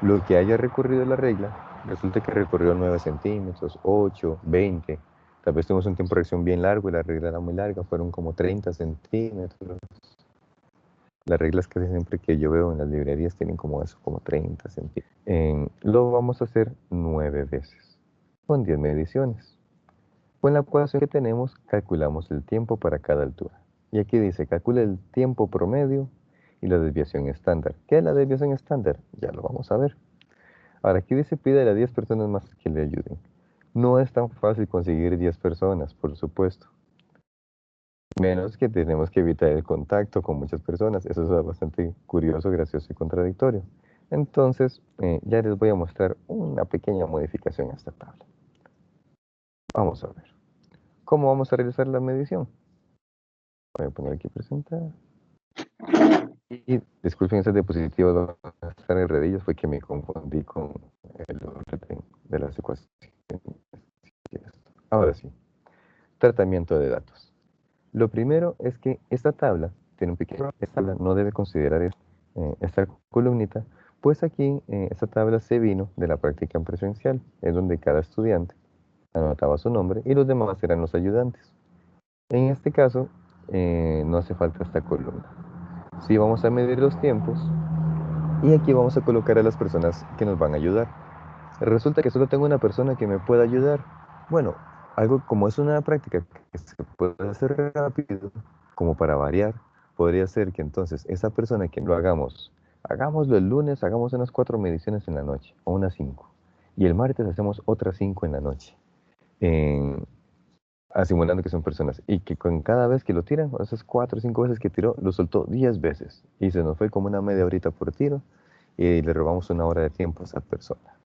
lo que haya recorrido la regla, resulta que recorrió 9 centímetros, 8, 20. Tal vez tuvimos un tiempo de reacción bien largo y la regla era muy larga, fueron como 30 centímetros. Las reglas casi siempre que yo veo en las librerías tienen como eso, como 30 centímetros. Lo vamos a hacer 9 veces, con 10 mediciones. Con la ecuación que tenemos, calculamos el tiempo para cada altura. Y aquí dice, calcula el tiempo promedio y la desviación estándar. ¿Qué es la desviación estándar? Ya lo vamos a ver. Ahora, aquí dice, pídele a 10 personas más que le ayuden. No es tan fácil conseguir 10 personas, por supuesto. Menos que tenemos que evitar el contacto con muchas personas. Eso es bastante curioso, gracioso y contradictorio. Entonces, ya les voy a mostrar una pequeña modificación a esta tabla. Vamos a ver. ¿Cómo vamos a realizar la medición? Voy a poner aquí presentar. Y disculpen, esas diapositivas van a estar en redillos, fue que me confundí con el orden de las ecuaciones. Ahora sí, tratamiento de datos. Lo primero es que esta tabla tiene un pequeño, esta tabla no debe considerar esta columnita, pues aquí esta tabla se vino de la práctica en presencial, es donde cada estudiante anotaba su nombre y los demás eran los ayudantes. En este caso, no hace falta esta columna. Sí vamos a medir los tiempos y aquí vamos a colocar a las personas que nos van a ayudar. Resulta que solo tengo una persona que me pueda ayudar. Bueno, algo como es una práctica que se puede hacer rápido, como para variar, podría ser que entonces esa persona que lo hagámoslo el lunes, hagamos unas 4 mediciones en la noche, o unas 5. Y el martes hacemos otras 5 en la noche. Simulando que son personas, y que con cada vez que lo tiran, esas 4 o 5 veces que tiró, lo soltó 10 veces, y se nos fue como una media horita por tiro, y le robamos 1 hora de tiempo a esa persona.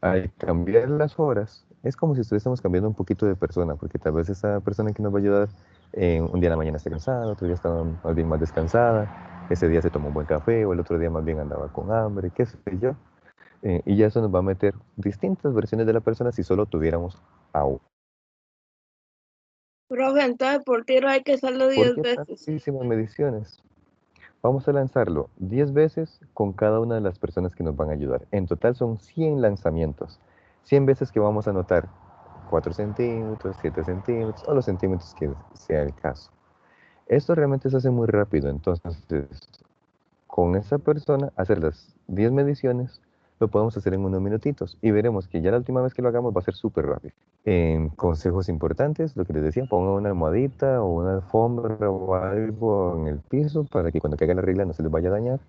Al cambiar las horas, es como si estuviésemos cambiando un poquito de persona, porque tal vez esa persona que nos va a ayudar, un día en la mañana está cansada, otro día está más bien más descansada, ese día se tomó un buen café, o el otro día más bien andaba con hambre, qué sé yo, y ya eso nos va a meter distintas versiones de la persona si solo tuviéramos a uno. Profe, entonces por tiro hay que hacerlo 10 ¿Por qué veces. tantísimas mediciones? Vamos a lanzarlo 10 veces con cada una de las personas que nos van a ayudar. En total son 100 lanzamientos. 100 veces que vamos a anotar 4 centímetros, 7 centímetros o los centímetros que sea el caso. Esto realmente se hace muy rápido. Entonces, con esa persona, hacer las 10 mediciones, lo podemos hacer en unos minutitos y veremos que ya la última vez que lo hagamos va a ser súper rápido. Consejos importantes, lo que les decía, pongan una almohadita o una alfombra o algo en el piso para que cuando caiga la regla no se les vaya a dañar.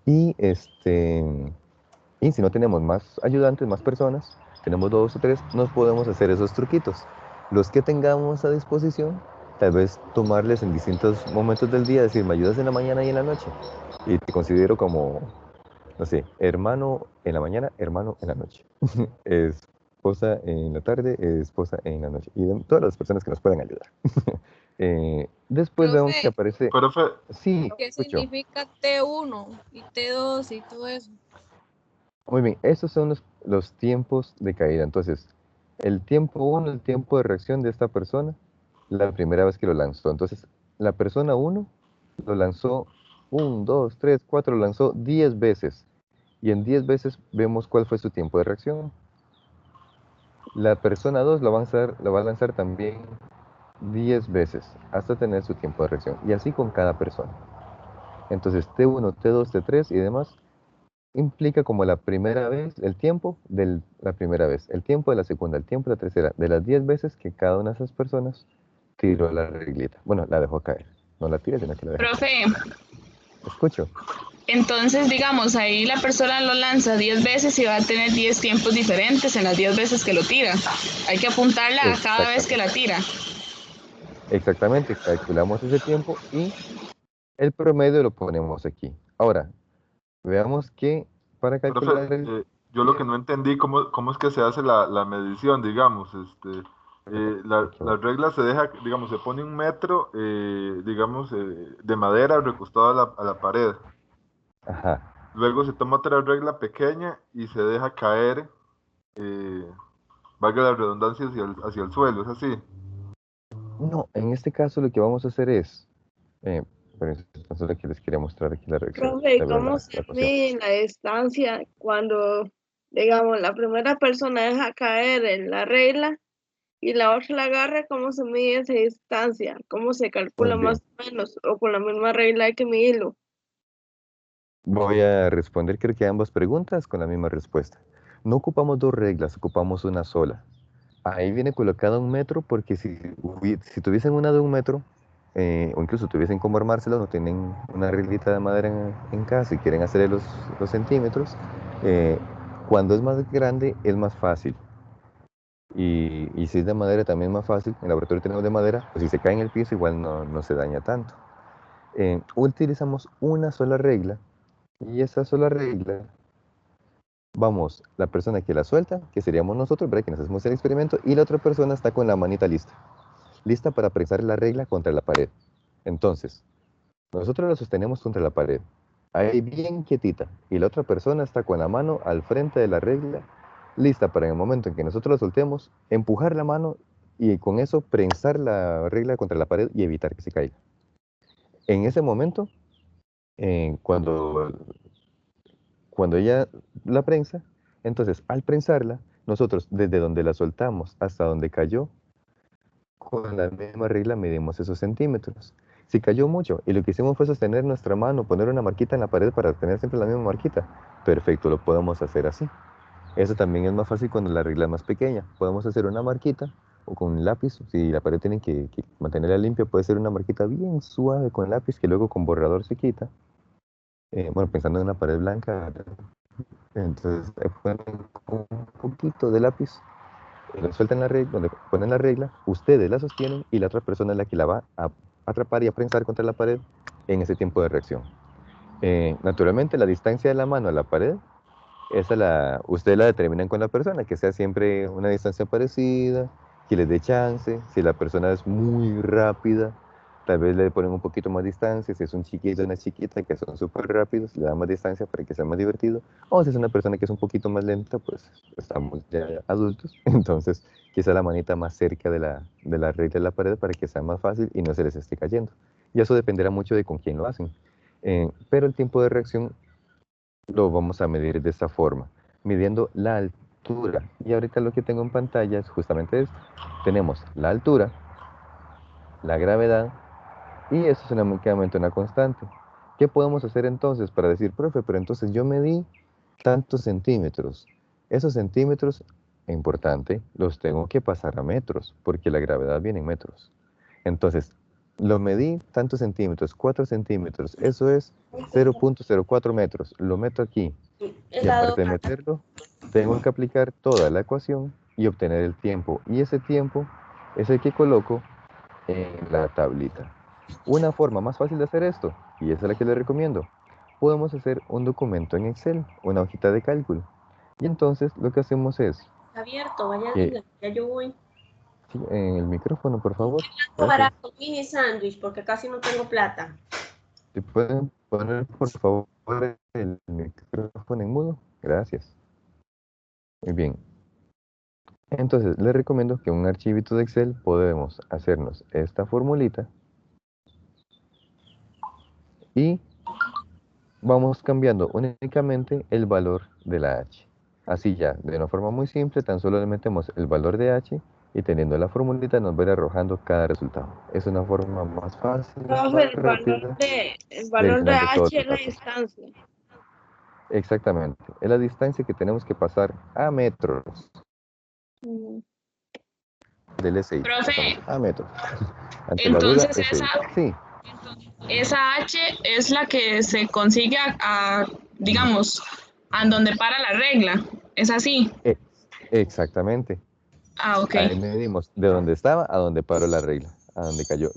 Y si no tenemos más ayudantes, más personas, tenemos 2 o 3, nos podemos hacer esos truquitos. Los que tengamos a disposición, tal vez tomarles en distintos momentos del día, decir, me ayudas en la mañana y en la noche. Y te considero como, no sé, hermano en la mañana, hermano en la noche. Esposa en la tarde, esposa en la noche. Y todas las personas que nos puedan ayudar. Después vemos que Profe, aparece... Profe, Sí, ¿qué escucho. significa T1 y T2 y todo eso? Muy bien, estos son los tiempos de caída. Entonces, el tiempo 1, el tiempo de reacción de esta persona, la primera vez que lo lanzó. Entonces, la persona 1 lo lanzó 1, 2, 3, 4, lo lanzó 10 veces. Y en 10 veces vemos cuál fue su tiempo de reacción. La persona 2 lo va a lanzar también 10 veces hasta tener su tiempo de reacción. Y así con cada persona. Entonces, T1, T2, T3 y demás implica como la primera vez, el tiempo de la primera vez, el tiempo de la segunda, el tiempo de la tercera, de las 10 veces que cada una de esas personas tiró la reglita. Bueno, la dejó caer. No la tira, sino que la dejó caer. Profe, Escucho. entonces digamos, ahí la persona lo lanza 10 veces y va a tener 10 tiempos diferentes en las 10 veces que lo tira. Hay que apuntarla a cada vez que la tira. Exactamente, calculamos ese tiempo y el promedio lo ponemos aquí. Ahora, veamos que para calcular Profe, yo lo que no entendí, cómo es que se hace la medición, digamos, la regla se deja, digamos, se pone 1 metro, digamos, de madera recostado a la pared. Ajá. Luego se toma otra regla pequeña y se deja caer, valga la redundancia, hacia el suelo, ¿es así? No, en este caso lo que vamos a hacer es, por eso es lo que les quería mostrar aquí la reacción. Profe, la ¿cómo se ecuación. mide la distancia cuando, digamos, la primera persona deja caer en la regla y la otra la agarra? ¿Cómo se mide esa distancia? ¿Cómo se calcula Muy bien. más o menos? ¿O con la misma regla hay que medirlo? Voy a responder creo que a ambas preguntas con la misma respuesta. No ocupamos dos reglas, ocupamos una sola. Ahí viene colocada 1 metro porque si tuviesen una de 1 metro, o incluso tuviesen como armárselo, no tienen una reglita de madera en casa y quieren hacer los centímetros, cuando es más grande es más fácil. Y si es de madera también es más fácil. En el laboratorio tenemos de madera, pues si se cae en el piso igual no se daña tanto. Utilizamos una sola regla y esa sola regla, vamos, la persona que la suelta, que seríamos nosotros, ¿verdad? Que nos hacemos el experimento, y la otra persona está con la manita lista para prensar la regla contra la pared. Entonces, nosotros la sostenemos contra la pared, ahí bien quietita, y la otra persona está con la mano al frente de la regla, lista para en el momento en que nosotros la soltemos, empujar la mano y con eso prensar la regla contra la pared y evitar que se caiga. En ese momento, cuando ella la prensa, entonces al prensarla, nosotros desde donde la soltamos hasta donde cayó, con la misma regla medimos esos centímetros. Si cayó mucho y lo que hicimos fue sostener nuestra mano, poner una marquita en la pared para tener siempre la misma marquita, perfecto, lo podemos hacer así. Eso también es más fácil cuando la regla es más pequeña. Podemos hacer una marquita o con un lápiz. Si la pared tiene que mantenerla limpia, puede ser una marquita bien suave con lápiz que luego con borrador se quita. Bueno, pensando en una pared blanca, entonces ponen un poquito de lápiz, lo sueltan la regla, donde ponen la regla, ustedes la sostienen y la otra persona es la que la va a atrapar y a prensar contra la pared en ese tiempo de reacción. Naturalmente, la distancia de la mano a la pared, ustedes la determinan con la persona, que sea siempre una distancia parecida, que les dé chance. Si la persona es muy rápida, tal vez le ponen un poquito más distancia. Si es un chiquito o una chiquita que son súper rápidos, le dan más distancia para que sea más divertido. O si es una persona que es un poquito más lenta, pues estamos ya adultos. Entonces, quizá la manita más cerca de la regla de la pared para que sea más fácil y no se les esté cayendo. Y eso dependerá mucho de con quién lo hacen. Pero el tiempo de reacción lo vamos a medir de esta forma, midiendo la altura. Y ahorita lo que tengo en pantalla es justamente esto. Tenemos la altura, la gravedad, y eso es únicamente una constante. ¿Qué podemos hacer entonces para decir, profe, pero entonces yo medí tantos centímetros? Esos centímetros, importante, los tengo que pasar a metros, porque la gravedad viene en metros. Entonces, lo medí tantos centímetros, 4 centímetros, eso es 0.04 metros. Lo meto aquí. Y aparte de meterlo, tengo que aplicar toda la ecuación y obtener el tiempo. Y ese tiempo es el que coloco en la tablita. Una forma más fácil de hacer esto, y esa es la que les recomiendo, podemos hacer un documento en Excel, una hojita de cálculo. Y entonces lo que hacemos es... Abierto, vaya, que, ya yo voy. sí, en el micrófono, por favor. Barato, mini sándwich, porque casi no tengo plata. ¿Se pueden poner, por favor, el micrófono en mudo? Gracias. Muy bien. Entonces, les recomiendo que en un archivito de Excel podemos hacernos esta formulita y vamos cambiando únicamente el valor de la h. Así ya, de una forma muy simple, tan solo le metemos el valor de h y teniendo la formulita nos va a ir arrojando cada resultado. Es una forma más fácil, Profe, más rápida el de valor de entender todos H es los la datos. distancia. Exactamente, es la distancia que tenemos que pasar a metros Mm. del SI. Profe, A metros. Ante la duda, entonces SI. Sí, esa H es la que se consigue digamos, a donde para la regla. ¿Es así? exactamente. Ah, ok. Ahí medimos de donde estaba a donde paró la regla, a donde cayó.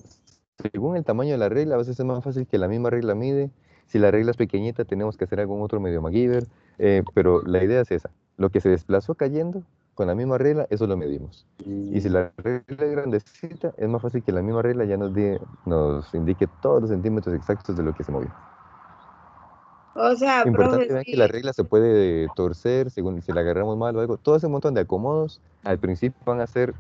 Según el tamaño de la regla, a veces es más fácil que la misma regla mide. Si la regla es pequeñita, tenemos que hacer algún otro medio MacGyver. Pero la idea es esa. Lo que se desplazó cayendo con la misma regla, eso lo medimos. Y si la regla es grandecita, es más fácil que la misma regla ya nos indique todos los centímetros exactos de lo que se movió. O sea, Importante, profe, vean que la sí. regla se puede torcer según si la agarramos mal o algo. Todo ese montón de acomodos al principio van a ser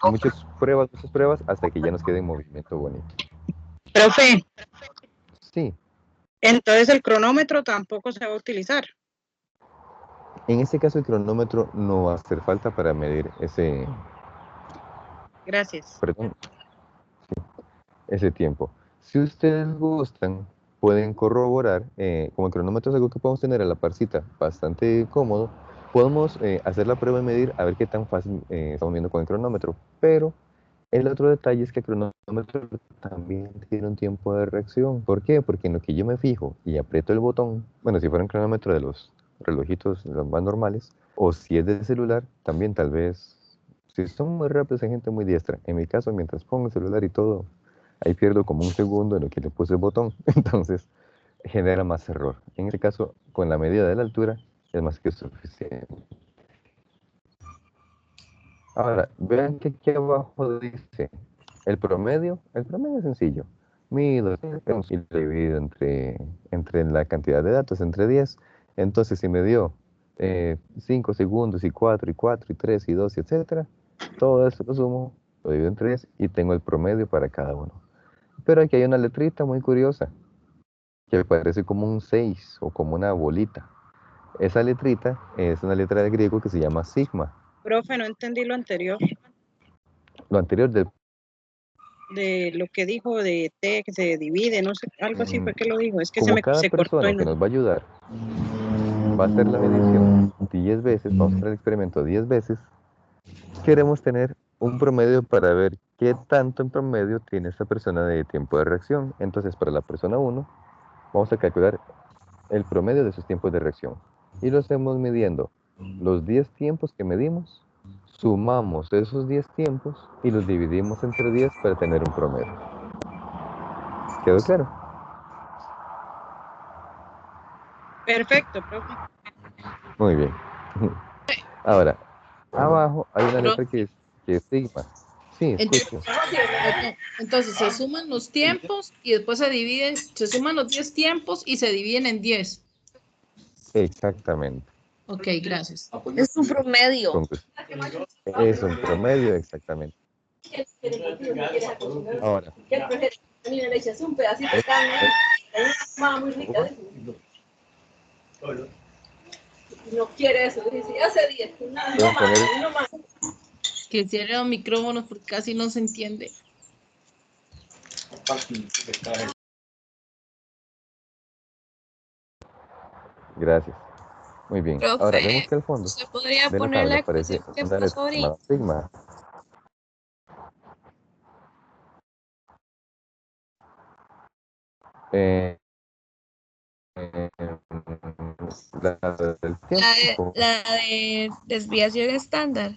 muchas pruebas, hasta que ya nos quede en movimiento bonito. Profe, Sí, entonces el cronómetro tampoco se va a utilizar. en este caso el cronómetro no va a hacer falta para medir Gracias. ese tiempo. Si ustedes gustan, pueden corroborar, como el cronómetro es algo que podemos tener a la parcita bastante cómodo, podemos hacer la prueba y medir a ver qué tan fácil estamos viendo con el cronómetro. Pero el otro detalle es que el cronómetro también tiene un tiempo de reacción. ¿Por qué? Porque en lo que yo me fijo y aprieto el botón, bueno, si fuera un cronómetro de los relojitos los más normales, o si es de celular, también tal vez, si son muy rápidos, hay gente muy diestra. En mi caso, mientras pongo el celular y todo, ahí pierdo como un segundo en lo que le puse el botón, entonces genera más error. En este caso, con la medida de la altura, es más que suficiente. Ahora, vean que aquí abajo dice el promedio es sencillo. Mido y lo divido entre la cantidad de datos, entre 10. Entonces, si me dio 5 segundos y 4 y 4 y 3 y 2, etcétera, todo eso lo sumo, lo divido entre 10 y tengo el promedio para cada uno. Pero aquí hay una letrita muy curiosa que parece como un 6 o como una bolita. Esa letrita es una letra de griego que se llama sigma. Profe, no entendí lo anterior Lo anterior del de lo que dijo de T que se divide, no sé, algo así fue que lo dijo. Es que como cada se cortó persona y que no. nos va a ayudar va a hacer la medición 10 veces, vamos a hacer el experimento 10 veces, queremos tener un promedio para ver qué tanto en promedio tiene esta persona de tiempo de reacción. Entonces, para la persona 1, vamos a calcular el promedio de sus tiempos de reacción. Y lo hacemos midiendo los 10 tiempos que medimos, sumamos esos 10 tiempos y los dividimos entre 10 para tener un promedio. ¿Quedó claro? Perfecto, profe. Muy bien. Ahora, abajo hay una letra que es sigma. Sí, escucho. Entonces se suman los tiempos y después se suman los 10 tiempos y se dividen en 10. Exactamente. Ok, gracias. Es un promedio. Es un promedio, exactamente. Ahora. A mí me le echas un pedacito de carne, una muy rica. No quiere eso, dice, hace 10, no más. Que cierre los micrófonos porque casi no se entiende. Gracias. Muy bien. Profe, ahora vemos que al fondo ¿se podría de la poner la tabla aparece ecuación que una pasó letra llamada ahorita? sigma. La del tiempo. La de desviación estándar.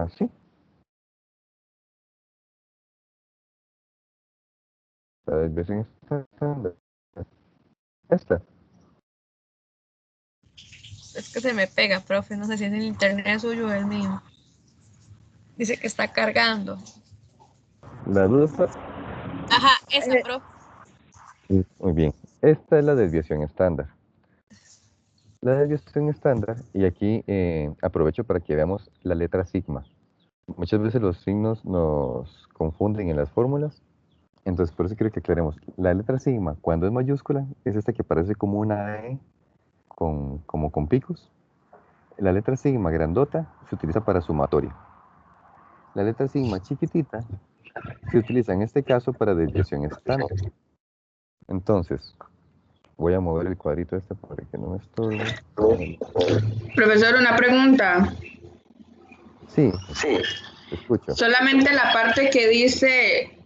Sí. La desviación estándar. Esta. Es que se me pega, profe. No sé si es el internet suyo o el mío. Dice que está cargando. La duda está. Ajá, esa, profe. Sí, muy bien. Esta es la desviación estándar. la desviación estándar, y aquí aprovecho para que veamos la letra sigma. Muchas veces los signos nos confunden en las fórmulas, entonces por eso quiero que aclaremos. La letra sigma, cuando es mayúscula, es esta que parece como una E como con picos. La letra sigma grandota se utiliza para sumatoria. La letra sigma chiquitita se utiliza en este caso para desviación estándar. Entonces, voy a mover el cuadrito este para que no me estorbe. Profesor, una pregunta. Sí, escucho. Solamente la parte que dice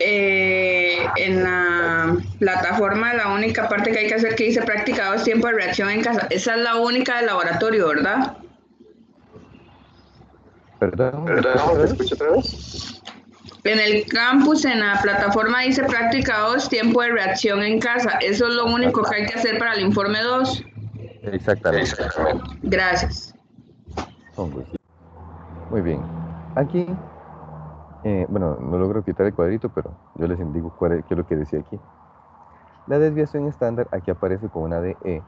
en la plataforma, la única parte que hay que hacer que dice práctica 2, tiempo de reacción en casa. Esa es la única del laboratorio, ¿verdad? Perdón, ¿te escucho otra vez? En el campus, en la plataforma dice práctica 2, tiempo de reacción en casa. Eso es lo único que hay que hacer para el informe 2. Exactamente. Gracias. Muy bien. Aquí, bueno, no logro quitar el cuadrito, pero yo les indico qué es lo que decía aquí. La desviación estándar aquí aparece con una DE.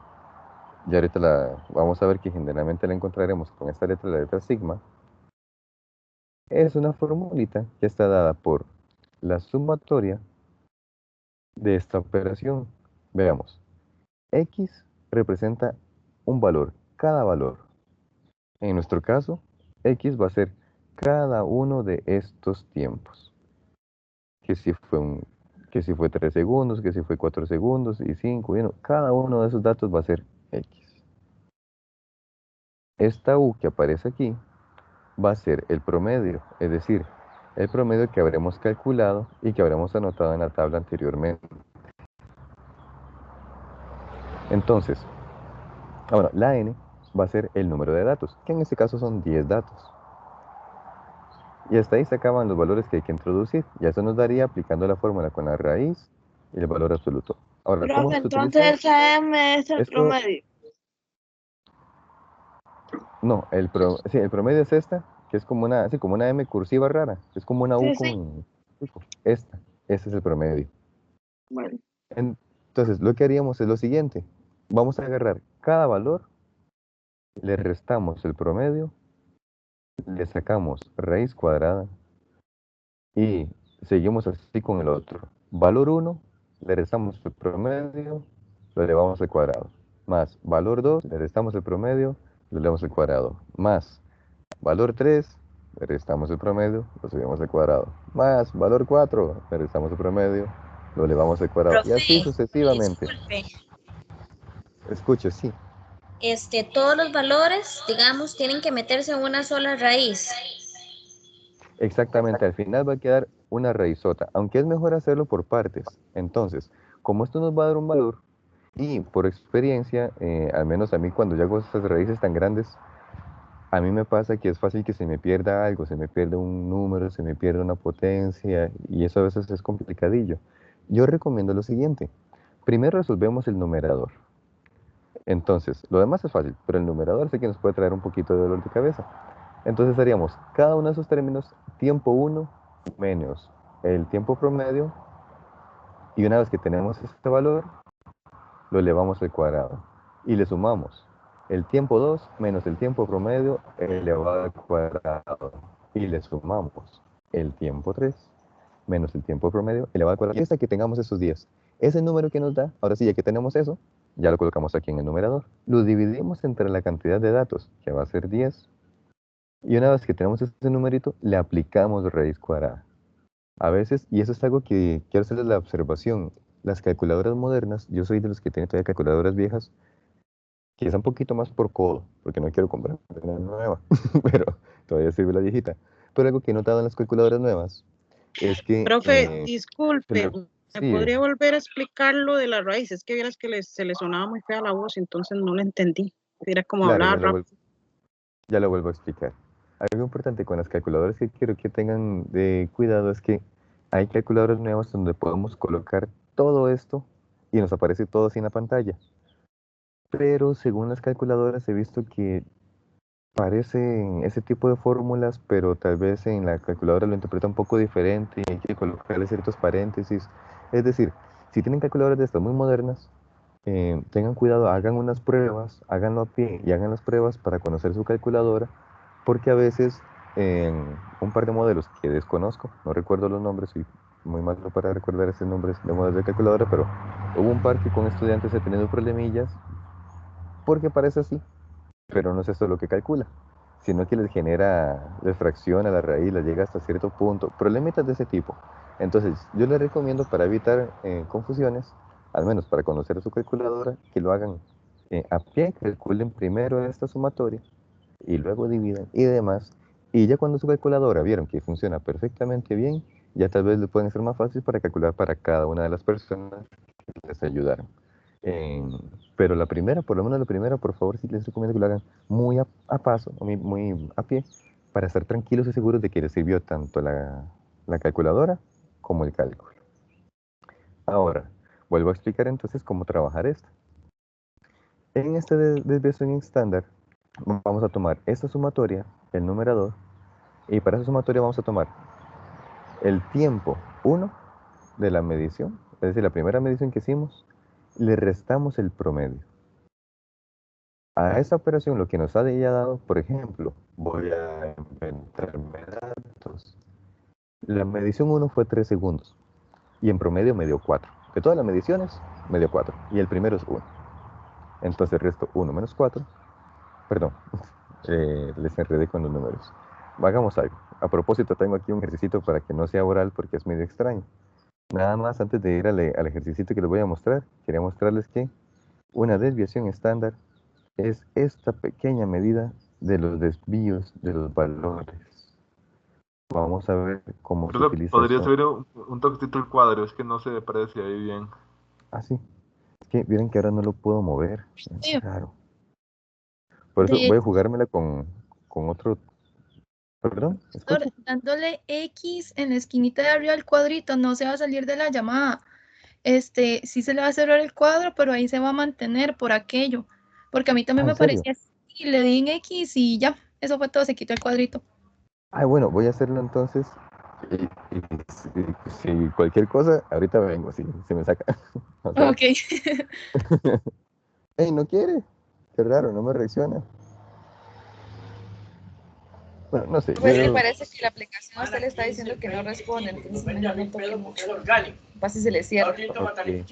Y ahorita vamos a ver que generalmente la encontraremos con esta letra, la letra sigma. Es una formulita que está dada por la sumatoria de esta operación. Veamos. X representa un valor, cada valor. En nuestro caso, X va a ser cada uno de estos tiempos. Que si fue 3 segundos, que si fue 4 segundos y 5, y 1. Cada uno de esos datos va a ser X. Esta U que aparece aquí va a ser el promedio, es decir, el promedio que habremos calculado y que habremos anotado en la tabla anteriormente. Entonces, bueno, la N va a ser el número de datos, que en este caso son 10 datos. Y hasta ahí se acaban los valores que hay que introducir. Y eso nos daría aplicando la fórmula con la raíz y el valor absoluto. Ahora, ¿cómo se utiliza? Entonces esa M es el promedio. No, el promedio es esta, que es como una M cursiva rara. Es como una U con esta. Ese es el promedio. Bueno. Entonces, lo que haríamos es lo siguiente. Vamos a agarrar cada valor, le restamos el promedio, le sacamos raíz cuadrada y seguimos así con el otro. Valor 1, le restamos el promedio, lo elevamos al cuadrado. Más valor 2, le restamos el promedio, lo elevamos al cuadrado. Más valor 3, le restamos el promedio, lo subimos al cuadrado. Más valor 4, le restamos el promedio, lo elevamos al cuadrado. Profe, y así sucesivamente. Disculpe. Escuche, sí. Todos los valores, digamos, tienen que meterse en una sola raíz. Exactamente, al final va a quedar una raízota, aunque es mejor hacerlo por partes. Entonces, como esto nos va a dar un valor, y por experiencia, al menos a mí cuando yo hago estas raíces tan grandes, a mí me pasa que es fácil que se me pierda algo, se me pierde un número, se me pierde una potencia, y eso a veces es complicadillo. Yo recomiendo lo siguiente. Primero resolvemos el numerador. Entonces, lo demás es fácil, pero el numerador sé que nos puede traer un poquito de dolor de cabeza. Entonces haríamos cada uno de esos términos tiempo 1 menos el tiempo promedio, y una vez que tenemos este valor, lo elevamos al cuadrado y le sumamos el tiempo 2 menos el tiempo promedio elevado al cuadrado y le sumamos el tiempo 3 menos el tiempo promedio elevado al cuadrado, y hasta que tengamos esos días. Ese número que nos da, ahora sí, ya que tenemos eso, ya lo colocamos aquí en el numerador. Lo dividimos entre la cantidad de datos, que va a ser 10. Y una vez que tenemos este numerito, le aplicamos raíz cuadrada. A veces, y eso es algo que quiero hacerles la observación, las calculadoras modernas, yo soy de los que tienen todavía calculadoras viejas, que es un poquito más por codo, porque no quiero comprar una nueva, pero todavía sirve la viejita. Pero algo que he notado en las calculadoras nuevas es que... Profe, disculpe, ¿me sí, podría volver a explicar lo de la raíz? Es que vieras que se le sonaba muy fea la voz, entonces no la entendí. Era como claro, hablar rápido. Ya lo vuelvo a explicar. Algo importante con las calculadoras que quiero que tengan de cuidado es que hay calculadoras nuevas donde podemos colocar todo esto y nos aparece todo así en la pantalla. Pero según las calculadoras he visto que parecen ese tipo de fórmulas, pero tal vez en la calculadora lo interpreta un poco diferente y hay que colocarle ciertos paréntesis. Es decir, si tienen calculadoras de estas muy modernas, tengan cuidado, hagan unas pruebas, háganlo a pie y hagan las pruebas para conocer su calculadora, porque a veces un par de modelos que desconozco, no recuerdo los nombres, soy muy malo para recordar esos nombres de modelos de calculadora, pero hubo un par que con estudiantes he tenido problemillas, porque parece así, pero no es esto lo que calcula, sino que les fracciona la raíz, la llega hasta cierto punto, problemitas de ese tipo. Entonces, yo les recomiendo para evitar confusiones, al menos para conocer su calculadora, que lo hagan a pie, calculen primero esta sumatoria y luego dividan y demás. Y ya cuando su calculadora vieron que funciona perfectamente bien, ya tal vez le pueden ser más fácil para calcular para cada una de las personas que les ayudaron. Pero la primera, por lo menos la primera, por favor, sí les recomiendo que lo hagan muy a paso, muy a pie, para estar tranquilos y seguros de que les sirvió tanto la calculadora como el cálculo. Ahora, vuelvo a explicar entonces cómo trabajar esto. En esta desviación estándar, vamos a tomar esta sumatoria, el numerador, y para esa sumatoria vamos a tomar el tiempo 1 de la medición, es decir, la primera medición que hicimos, le restamos el promedio. A esa operación lo que nos haya dado, por ejemplo, voy a inventarme datos. La medición 1 fue 3 segundos y en promedio me dio 4. De todas las mediciones, me dio 4 y el primero es 1. Entonces resto 1 menos 4. Perdón, les enredé con los números. Hagamos algo. A propósito, tengo aquí un ejercicio para que no sea oral porque es medio extraño. Nada más antes de ir al ejercicio que les voy a mostrar, quería mostrarles que una desviación estándar es esta pequeña medida de los desvíos de los valores. Vamos a ver cómo se utiliza Podría esto. subir un toquecito el cuadro, es que no se aprecia ahí bien. Ah, sí. Es que miren que ahora no lo puedo mover. Es raro. Por eso voy a jugármela con otro. Perdón, ¿escucha? Dándole X en la esquinita de arriba del cuadrito, no se va a salir de la llamada. Sí se le va a cerrar el cuadro, pero ahí se va a mantener por aquello. Porque a mí también ¿en me serio? parecía así, le di en X y ya, eso fue todo, se quitó el cuadrito. Ah, bueno, voy a hacerlo entonces. Y si cualquier cosa, ahorita vengo, si se me saca. Ok. ¡Ey, no quiere! Qué raro, no me reacciona. Bueno, no sé. Pues me parece que la aplicación a usted le está diciendo que no responde, entonces mejor no toque mucho. Capaz si se le cierra. Okay.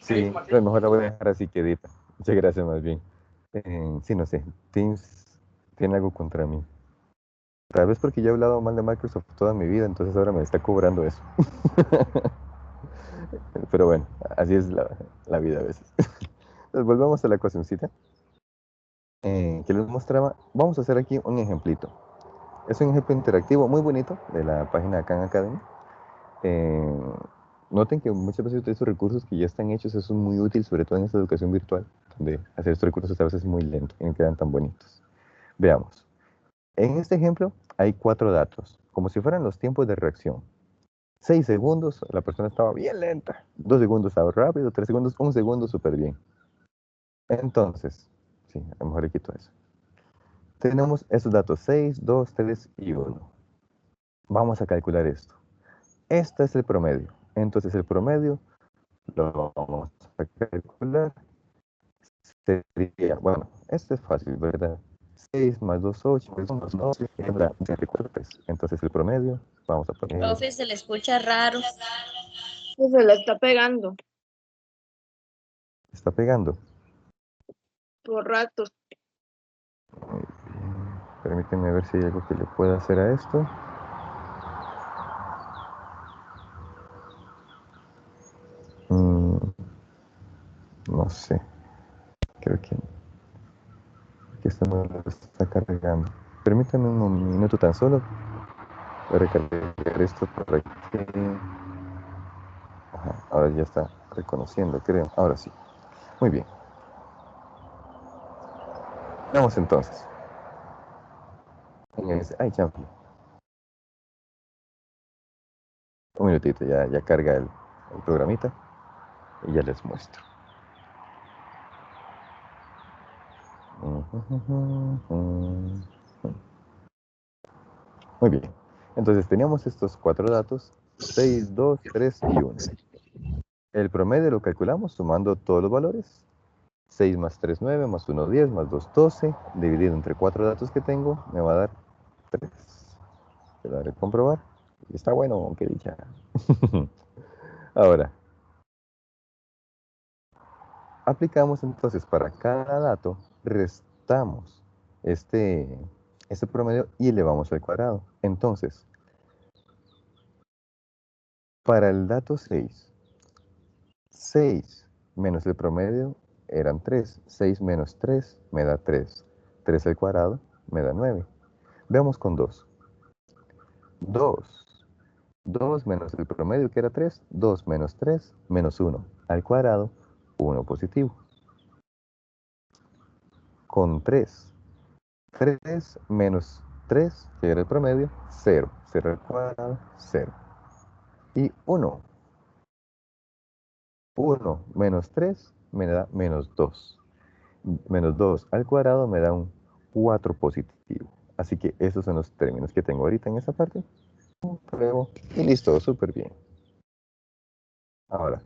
Sí, pero mejor la voy a dejar así quedita. Muchas gracias más bien. Sí, no sé. Teams tiene algo contra mí. Tal vez porque yo he hablado mal de Microsoft toda mi vida, entonces ahora me está cobrando eso. Pero bueno, así es la vida a veces. Entonces volvamos a la ecuacioncita que les mostraba. Vamos a hacer aquí un ejemplito. Es un ejemplo interactivo muy bonito de la página Khan Academy. Noten que muchas veces estos recursos que ya están hechos son muy útiles, sobre todo en esta educación virtual, donde hacer estos recursos a veces es muy lento y no quedan tan bonitos. Veamos. En este ejemplo hay 4 datos, como si fueran los tiempos de reacción. 6 segundos, la persona estaba bien lenta. 2 segundos estaba rápido, 3 segundos, 1 segundo súper bien. Entonces, sí, a lo mejor le quito eso. Tenemos estos datos 6, 2, 3 y 1. Vamos a calcular esto. Este es el promedio. Entonces el promedio lo vamos a calcular. Sería, bueno, este es fácil, ¿verdad? 6 más 2, 8, más 1, 2, 3. Entonces el promedio, vamos a poner... Profe, se le escucha raro. Se le está pegando ¿Está pegando? por ratos. Muy bien. Permítanme ver si hay algo que le pueda hacer a esto. No sé. Creo que esto no lo está cargando. Permítanme un minuto tan solo. Voy a recargar esto por aquí. Ajá, ahora ya está reconociendo, creo. Ahora sí. Muy bien. Vamos entonces. Ay, chanfle. Un minutito, ya carga el programita. Y ya les muestro. Muy bien. Entonces teníamos estos 4 datos. 6, 2, 3 y 1. El promedio lo calculamos sumando todos los valores 6 más 3, 9, más 1, 10, más 2, 12, dividido entre 4 datos que tengo, me va a dar 3. Le daré a comprobar. Y está bueno, aunque dicha. Ahora, aplicamos entonces para cada dato, restamos este promedio y elevamos al cuadrado. Entonces, para el dato 6, 6 menos el promedio eran 3. 6 menos 3 me da 3. 3 al cuadrado me da 9. Veamos con 2. 2. 2 menos el promedio que era 3. 2 menos 3 menos 1 al cuadrado, 1 positivo. Con 3. 3 menos 3, que era el promedio, 0. 0 al cuadrado, 0. Y 1. 1 menos 3 me da menos 2. Menos 2 al cuadrado me da un 4 positivo. Así que esos son los términos que tengo ahorita en esta parte. Pruebo y listo, súper bien. Ahora,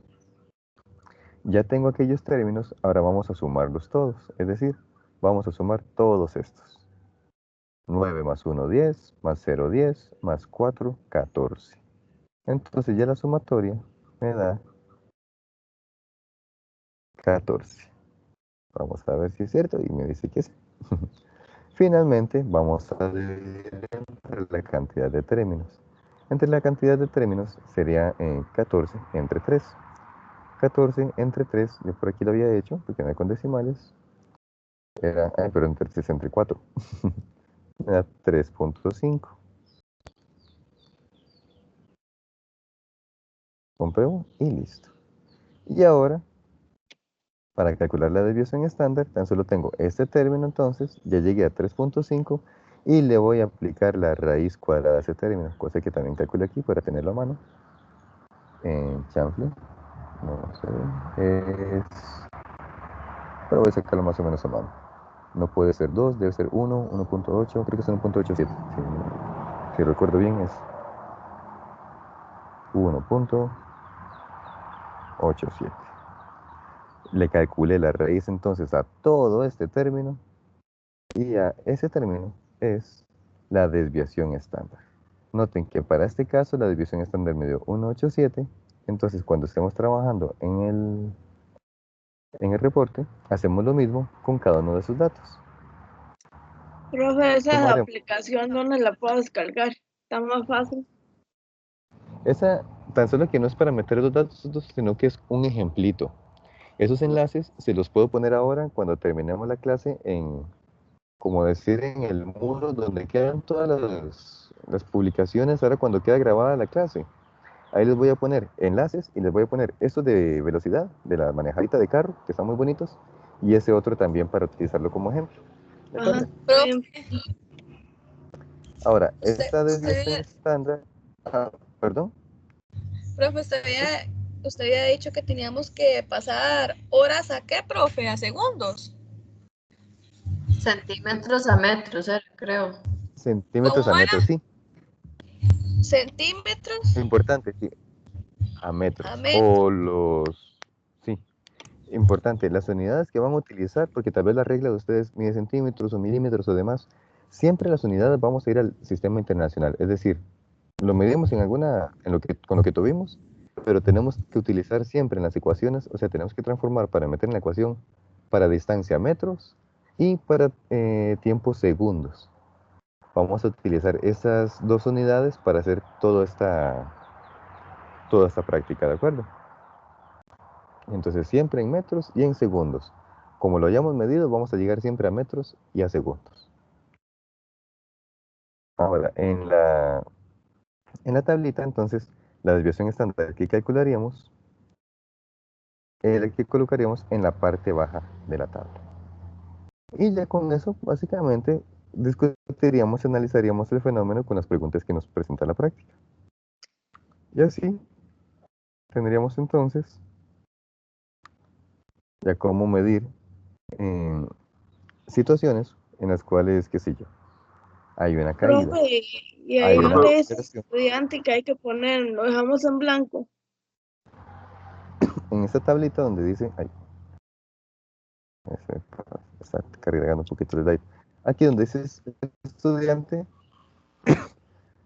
ya tengo aquellos términos, ahora vamos a sumarlos todos. Es decir, vamos a sumar todos estos. 9 más 1, 10, más 0, 10, más 4, 14. Entonces ya la sumatoria me da 14. Vamos a ver si es cierto y me dice que sí. Finalmente vamos a dividir entre la cantidad de términos. Entre la cantidad de términos sería 14 entre 3. 14 entre 3, yo por aquí lo había hecho, porque no hay con decimales. Era, pero entre 3 entre 4. Me da 3.5. Compruebo y listo. Y ahora, para calcular la desviación estándar, tan solo tengo este término, entonces ya llegué a 3.5 y le voy a aplicar la raíz cuadrada a ese término, cosa que también calculo aquí para tenerlo a mano. En chanfle, no sé, pero voy a sacarlo más o menos a mano. No puede ser 2, debe ser 1, 1.8, creo que es 1.87. Si recuerdo bien es 1.87. Le calculé la raíz entonces a todo este término y a ese término es la desviación estándar. Noten que para este caso la desviación estándar me dio 1.87, entonces cuando estemos trabajando en el reporte, hacemos lo mismo con cada uno de sus datos. Profe, esa Sumaremos. aplicación, ¿dónde la puedo descargar? Está más fácil. Esa, tan solo que no es para meter los datos, sino que es un ejemplito. Esos enlaces se los puedo poner ahora cuando terminemos la clase como decir, en el muro donde quedan todas las publicaciones, ahora cuando queda grabada la clase. Ahí les voy a poner enlaces y les voy a poner estos de velocidad, de la manejadita de carro, que están muy bonitos, y ese otro también para utilizarlo como ejemplo. ¿De acuerdo? Ahora, esta desviación estándar... ¿Perdón? Profe, usted había dicho que teníamos que pasar horas a qué, profe, a segundos. Centímetros a metros, creo. Centímetros a metros, sí. ¿Centímetros? Importante, sí. A metros. A metros. Sí. Importante, las unidades que van a utilizar, porque tal vez la regla de ustedes mide centímetros o milímetros o demás, siempre las unidades vamos a ir al sistema internacional. Es decir, lo medimos con lo que tuvimos, pero tenemos que utilizar siempre en las ecuaciones, o sea, tenemos que transformar para meter en la ecuación para distancia metros y para tiempo segundos. Vamos a utilizar esas dos unidades para hacer toda esta práctica, ¿de acuerdo? Entonces siempre en metros y en segundos. Como lo hayamos medido, vamos a llegar siempre a metros y a segundos. Ahora, en la tablita, entonces, la desviación estándar que calcularíamos, la que colocaríamos en la parte baja de la tabla. Y ya con eso, básicamente, discutiríamos y analizaríamos el fenómeno con las preguntas que nos presenta la práctica. Y así, tendríamos entonces ya cómo medir situaciones en las cuales, qué sé yo, hay una caída. Profe, y ahí donde es estudiante que hay que poner, lo dejamos en blanco. En esta tablita donde dice, Está cargando un poquito el slide. Aquí donde dice estudiante,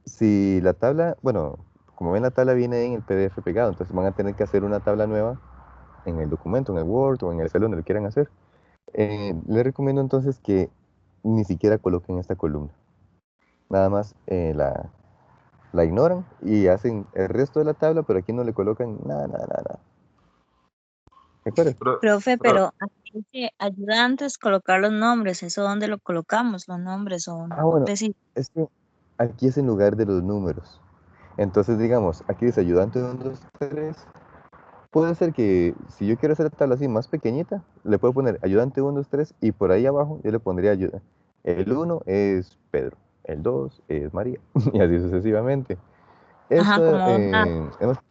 si la tabla, bueno, como ven la tabla viene en el PDF pegado, entonces van a tener que hacer una tabla nueva en el documento, en el Word o en el Excel donde lo quieran hacer. Les recomiendo entonces que ni siquiera coloquen esta columna. Nada más la ignoran y hacen el resto de la tabla, pero aquí no le colocan nada. ¿De acuerdo? Profe, pero aquí dice ayudantes, colocar los nombres. ¿Eso dónde lo colocamos? Los nombres son Bueno, decir. es que aquí es en lugar de los números. Entonces, digamos, aquí dice ayudante 1, 2, 3. Puede ser que si yo quiero hacer la tabla así más pequeñita, le puedo poner ayudante 1, 2, 3 y por ahí abajo yo le pondría ayuda. El 1 es Pedro, el 2 es María y así sucesivamente. Ajá, Esto, como una.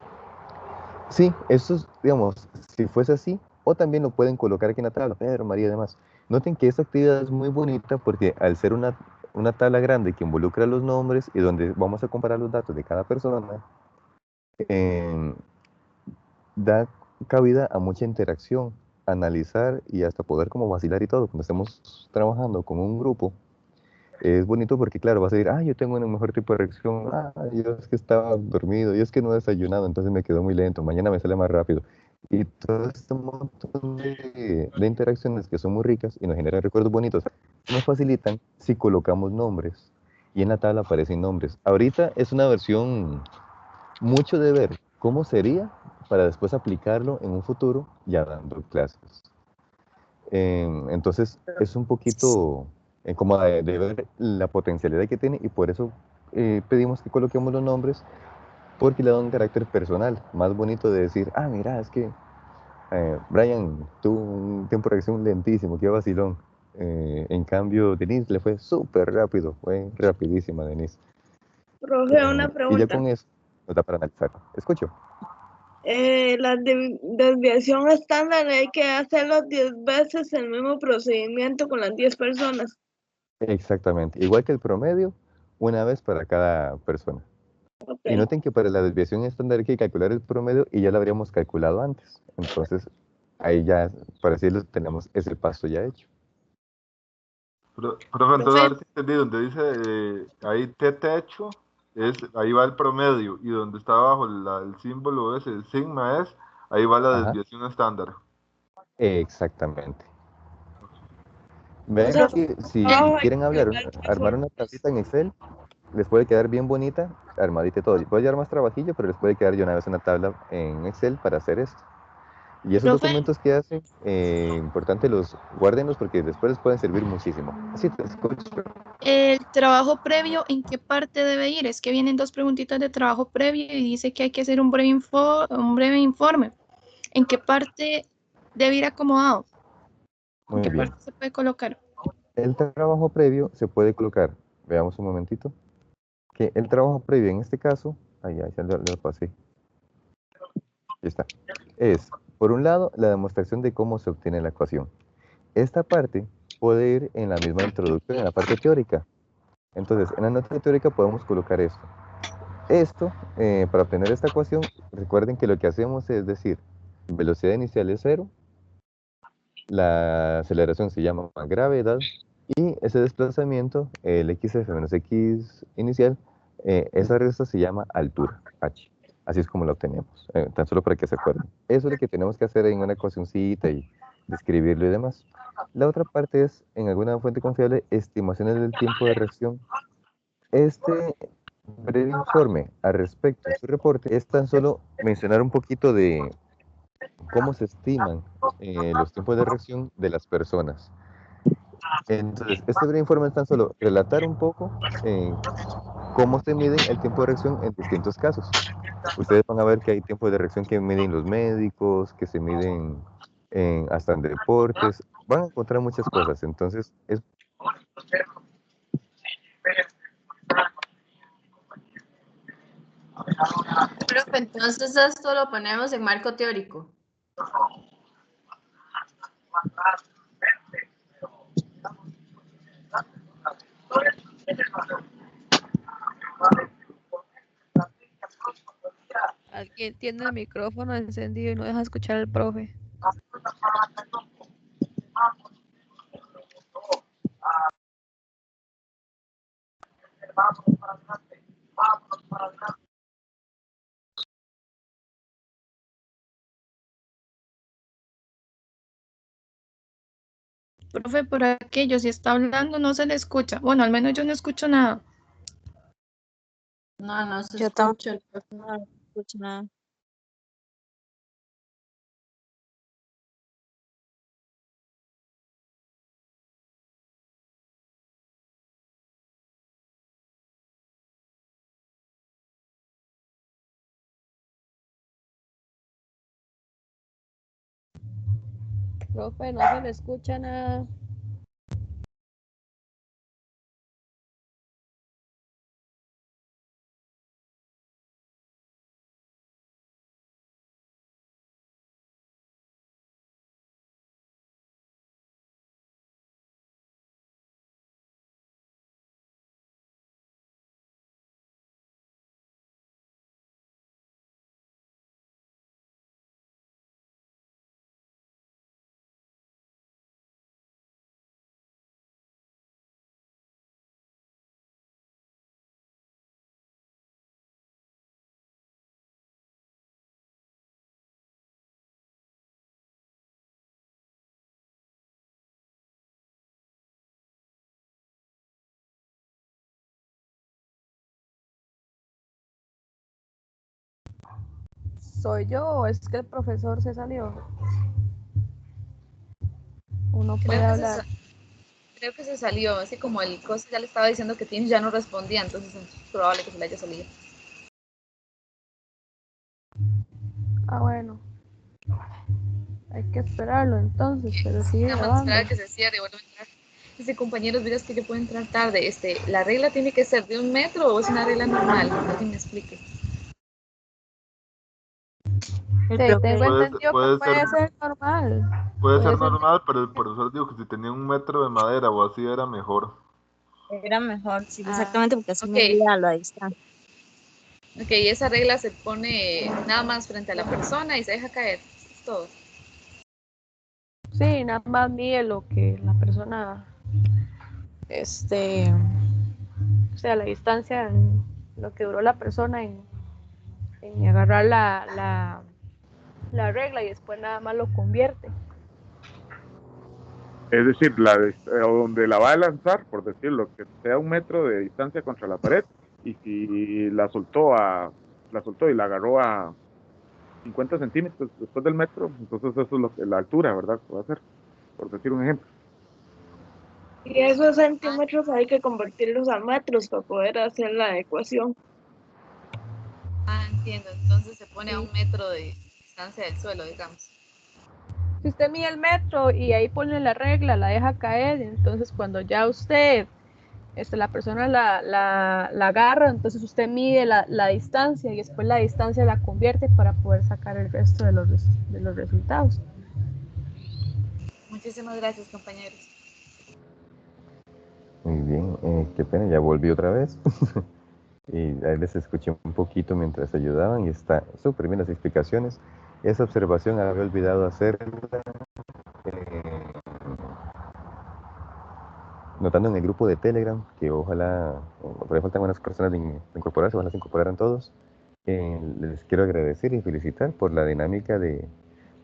sí, eso es, digamos, si fuese así, o también lo pueden colocar aquí en la tabla, Pedro, María y demás. Noten que esta actividad es muy bonita porque al ser una tabla grande que involucra los nombres y donde vamos a comparar los datos de cada persona, da cabida a mucha interacción, analizar y hasta poder como vacilar y todo. Cuando estemos trabajando con un grupo, es bonito porque, claro, vas a decir, yo tengo un mejor tipo de reacción, yo es que estaba dormido, yo es que no he desayunado, entonces me quedó muy lento, mañana me sale más rápido. Y todo este montón de interacciones que son muy ricas y nos generan recuerdos bonitos, nos facilitan si colocamos nombres. Y en la tabla aparecen nombres. Ahorita es una versión mucho de ver cómo sería para después aplicarlo en un futuro ya dando clases. Entonces es un poquito como de ver la potencialidad que tiene y por eso pedimos que coloquemos los nombres porque le da un carácter personal, más bonito de decir, mira, es que Brian tuvo un tiempo de reacción lentísimo, qué vacilón. En cambio, Denise le fue súper rápido, fue rapidísima Denise. Profe, una Y ya pregunta. con eso nos da para analizar. Escucho. La desviación estándar hay que hacerlo 10 veces el mismo procedimiento con las 10 personas. Exactamente, igual que el promedio, una vez para cada persona. Y noten que para la desviación estándar hay que calcular el promedio y ya lo habríamos calculado antes. Entonces, ahí ya, para decirlo, tenemos ese paso ya hecho. Profe, entonces a ver si entendí, donde dice ahí techo, ahí va el promedio, y donde está abajo el símbolo ese, el sigma ahí va la desviación estándar. Exactamente. Ven que si quieren armar una tablita en Excel, les puede quedar bien bonita, armadita y todo. Puede llevar más trabajillo, pero les puede quedar ya una vez una tabla en Excel para hacer esto. Y esos documentos que hacen, importante guárdenlos porque después les pueden servir muchísimo. Así te escucho. El trabajo previo, ¿en qué parte debe ir? Es que vienen 2 preguntitas de trabajo previo y dice que hay que hacer un breve informe. ¿En qué parte debe ir acomodado? ¿En qué parte se puede colocar? El trabajo previo se puede colocar, veamos un momentito, que el trabajo previo en este caso, ya lo pasé. Ahí está. Es, por un lado, la demostración de cómo se obtiene la ecuación. Esta parte puede ir en la misma introducción, en la parte teórica. Entonces, en la nota teórica podemos colocar esto. Esto, para obtener esta ecuación, recuerden que lo que hacemos es decir, velocidad inicial es 0, la aceleración se llama gravedad, y ese desplazamiento, el xf menos x inicial, esa resta se llama altura, h. Así es como lo obtenemos, tan solo para que se acuerden. Eso es lo que tenemos que hacer en una ecuacioncita y describirlo y demás. La otra parte es, en alguna fuente confiable, estimaciones del tiempo de reacción. Este breve informe al respecto de su reporte es tan solo mencionar un poquito de cómo se estiman los tiempos de reacción de las personas. Entonces, este breve informe es tan solo relatar un poco cómo se mide el tiempo de reacción en distintos casos. Ustedes van a ver que hay tiempos de reacción que miden los médicos, que se miden hasta en deportes. Van a encontrar muchas cosas. Entonces, es... Profe, entonces esto lo ponemos en marco teórico. Alguien tiene el micrófono encendido y no deja escuchar al profe. Profe, por aquello, si está hablando no se le escucha. Bueno, al menos yo no escucho nada. No, no se Yo escucha. tampoco no escucho nada. Profe, no se le escucha nada. ¿Soy yo o es que el profesor se salió? Uno puede hablar. Creo que se salió, así como el cosa ya le estaba diciendo que Teams ya no respondía, entonces es probable que se le haya salido. Ah, bueno. Hay que esperarlo entonces, pero sigue Nada más grabando. esperar a que se cierre y vuelva a entrar. Dice, compañeros, verás que yo puedo entrar tarde. ¿La regla tiene que ser de 1 metro o es una regla normal? Alguien me explique. El Sí, tengo profe, entendido que puede puede ser, ser normal. puede ser Puede ser. normal, pero el profesor dijo que si tenía 1 metro de madera o así era mejor. era mejor, sí, Ah, exactamente, porque así ok. medía la distancia. Ok, esa regla se pone nada más frente a la persona y se deja caer. Es todo. Sí, nada más mide lo que la persona, o sea, la distancia, lo que duró la persona en agarrar la regla y después nada más lo convierte. Es decir, donde la va a lanzar, por decirlo, que sea 1 metro de distancia contra la pared, y si la soltó y la agarró a 50 centímetros después del metro, entonces eso es la altura, ¿verdad? Que va a ser, por decir un ejemplo. Y esos centímetros hay que convertirlos a metros para poder hacer la ecuación. Ah, entiendo. Entonces se pone a 1 metro de distancia del suelo, digamos. Si usted mide el metro y ahí pone la regla, la deja caer, entonces cuando ya usted, la persona la agarra, entonces usted mide la distancia y después la distancia la convierte para poder sacar el resto de los resultados. Muchísimas gracias, compañeros. Muy bien, qué pena, ya volví otra vez. Y ahí les escuché un poquito mientras ayudaban y está súper bien las explicaciones. Esa observación había olvidado hacerla, notando en el grupo de Telegram, que ojalá, por ahí faltan unas personas de incorporarse, ojalá se incorporaran todos. Les quiero agradecer y felicitar por la dinámica de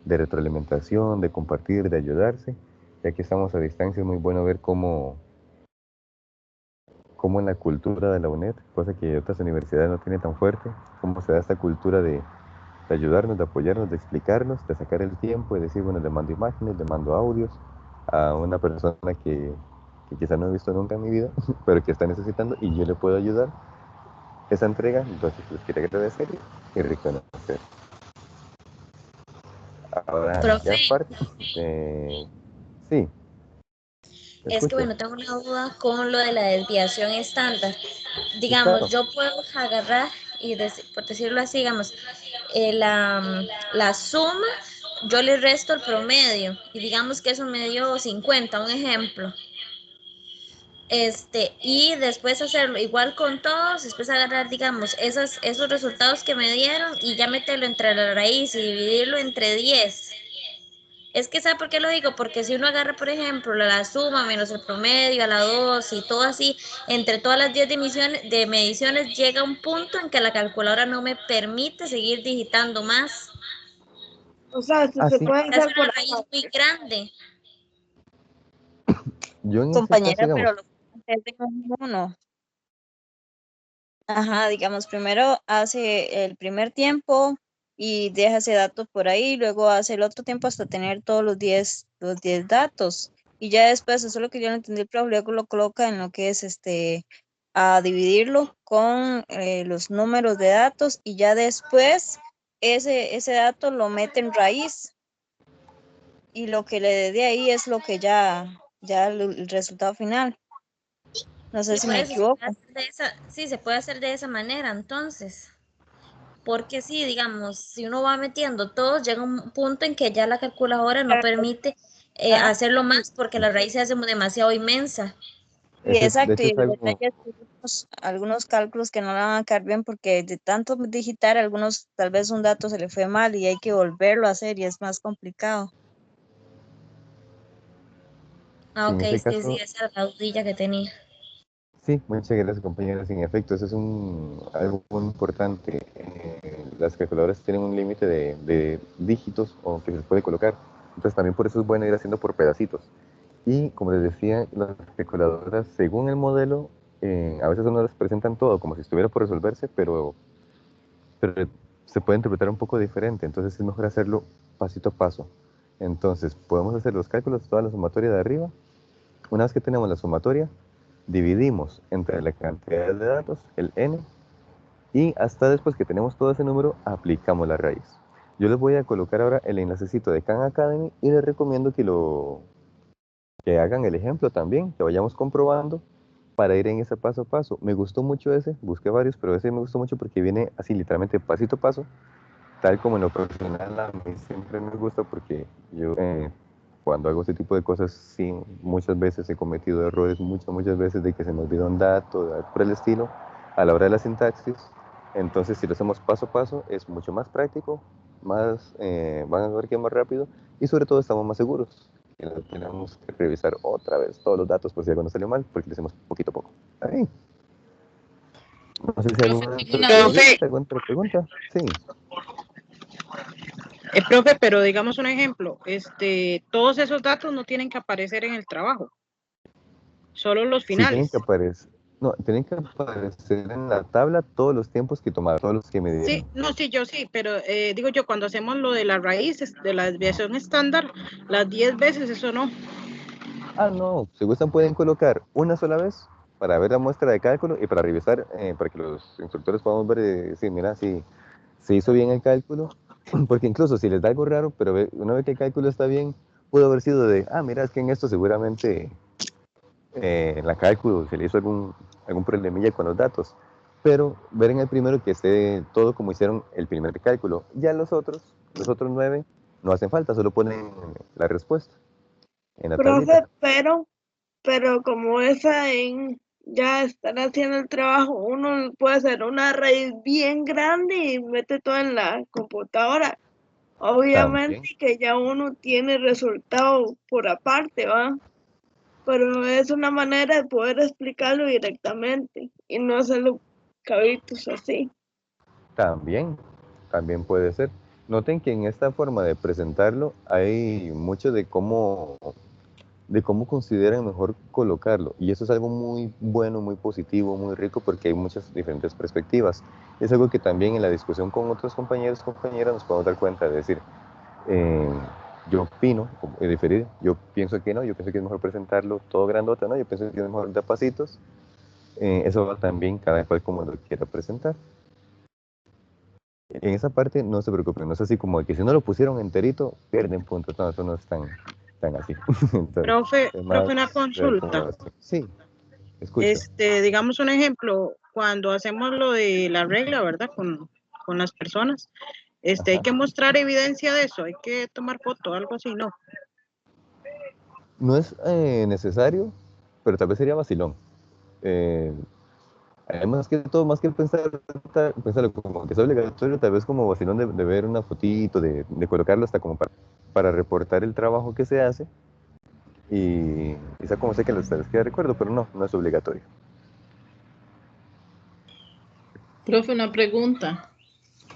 retroalimentación, de compartir, de ayudarse. Ya que estamos a distancia, es muy bueno ver cómo en la cultura de la UNED, cosa que otras universidades no tienen tan fuerte, cómo se da esta cultura de ayudarnos, de apoyarnos, de explicarnos, de sacar el tiempo y decir, bueno, le mando imágenes, le mando audios a una persona que quizá no he visto nunca en mi vida, pero que está necesitando y yo le puedo ayudar. Esa entrega, entonces les quiero agradecer y reconocer. Ahora, ya Profe, aparte, sí, es que escucho. bueno, tengo una duda con lo de la desviación estándar. Sí, Digamos, claro. yo puedo agarrar y, por decirlo así, digamos, la suma, yo le resto el promedio y digamos que eso me dio 50, un ejemplo. Y después hacerlo igual con todos, después agarrar, digamos, esos resultados que me dieron y ya meterlo entre la raíz y dividirlo entre 10. Es que, ¿sabe por qué lo digo? Porque si uno agarra, por ejemplo, la suma menos el promedio a la 2 y todo así, entre todas las 10 de mediciones llega un punto en que la calculadora no me permite seguir digitando más. O sea, Ah, se sí. puede Es hacer una por raíz muy grande. Yo en ese caso, compañera, pero digamos, lo pueden hacer de uno. Ajá, digamos, primero hace el primer tiempo y deja ese dato por ahí, luego hace el otro tiempo hasta tener todos los 10 datos. Y ya después, eso es lo que yo no entendí, pero luego lo coloca en lo que es a dividirlo con los números de datos y ya después ese dato lo mete en raíz y lo que le dé de ahí es lo que ya el resultado final. No sé Y si por me eso se puede equivoco. hacer sí, se puede hacer de esa manera, entonces. Porque sí, digamos, si uno va metiendo todos, llega un punto en que ya la calculadora no permite hacerlo más porque la raíz se hace demasiado inmensa. Y de exacto, hecho y es de verdad algo, que algunos cálculos que no le van a quedar bien porque de tanto digitar, algunos tal vez un dato se le fue mal y hay que volverlo a hacer y es más complicado. Ah, en ok, ese sí, sí, caso, esa era la dudilla que tenía. sí, muchas gracias compañeros. En efecto, eso es algo muy importante. Las calculadoras tienen un límite de dígitos o que se puede colocar. Entonces también por eso es bueno ir haciendo por pedacitos. Y como les decía, las calculadoras, según el modelo, a veces uno las presentan todo como si estuviera por resolverse, pero se puede interpretar un poco diferente. Entonces es mejor hacerlo pasito a paso. Entonces podemos hacer los cálculos, toda la sumatoria de arriba. Una vez que tenemos la sumatoria, dividimos entre la cantidad de datos, el n, y hasta después que tenemos todo ese número, aplicamos la raíz. Yo les voy a colocar ahora el enlacecito de Khan Academy y les recomiendo que hagan el ejemplo también, que vayamos comprobando para ir en ese paso a paso. Me gustó mucho ese, busqué varios, pero ese me gustó mucho porque viene así literalmente pasito a paso, tal como en lo personal a mí siempre me gusta porque yo cuando hago este tipo de cosas, sí, muchas veces he cometido errores, muchas veces de que se me olvida un dato, de algo por el estilo, a la hora de la sintaxis. Entonces, si lo hacemos paso a paso, es mucho más práctico, van a ver que es más rápido y sobre todo estamos más seguros. Y no tenemos que revisar otra vez todos los datos por si algo nos salió mal, porque lo hacemos poquito a poco. Ahí. No sé si hay Profe, alguna tengo otra una duda. pregunta, alguna otra pregunta. Sí. Profe, pero digamos un ejemplo, todos esos datos no tienen que aparecer en el trabajo, solo los Sí, tienen que finales. aparecer. No, tienen que aparecer en la tabla todos los tiempos que tomaron, todos los que me Sí, dieron. no, sí, yo sí, pero digo yo, cuando hacemos lo de las raíces, de la desviación estándar, las 10 veces, eso no. Ah, no, si gustan pueden colocar una sola vez para ver la muestra de cálculo y para revisar, para que los instructores podamos ver, sí, mira, si se hizo bien el cálculo, porque incluso si les da algo raro, pero una vez que el cálculo está bien, pudo haber sido mira, es que en esto seguramente en la cálculo se le hizo algún problemilla con los datos, pero ver en el primero que esté todo como hicieron el primer cálculo. Ya los otros 9, no hacen falta, solo ponen la respuesta en la Profe, tablita. pero como ya están haciendo el trabajo, uno puede hacer una raíz bien grande y mete todo en la computadora. Obviamente También, que ya uno tiene resultado por aparte, ¿va? Pero es una manera de poder explicarlo directamente y no hacerlo cabitos así. también, también puede ser. Noten que en esta forma de presentarlo hay mucho de cómo consideran mejor colocarlo. Y eso es algo muy bueno, muy positivo, muy rico, porque hay muchas diferentes perspectivas. Es algo que también en la discusión con otros compañeros y compañeras nos podemos dar cuenta de decir, eh, yo opino, he diferido, yo pienso que no, yo pienso que es mejor presentarlo todo grandote, ¿no? Yo pienso que es mejor de a pasitos. Eso va también cada cual como lo quiera presentar. En esa parte no se preocupen, no es así como que si no lo pusieron enterito, pierden puntos. No, eso no es tan así. Entonces, Profe, es más una de ver cómo lo consulta. hacen. Sí, escucho. Digamos un ejemplo, cuando hacemos lo de la regla, ¿verdad? Con las personas, hay Ajá. que mostrar evidencia de eso, hay que tomar foto, algo así, ¿no? No es necesario, pero tal vez sería vacilón. Además que todo, más que pensarlo como que es obligatorio, tal vez como vacilón de ver una fotito, de colocarlo hasta como para reportar el trabajo que se hace y quizá como sé que les queda recuerdo, pero no es obligatorio. Profe, una pregunta.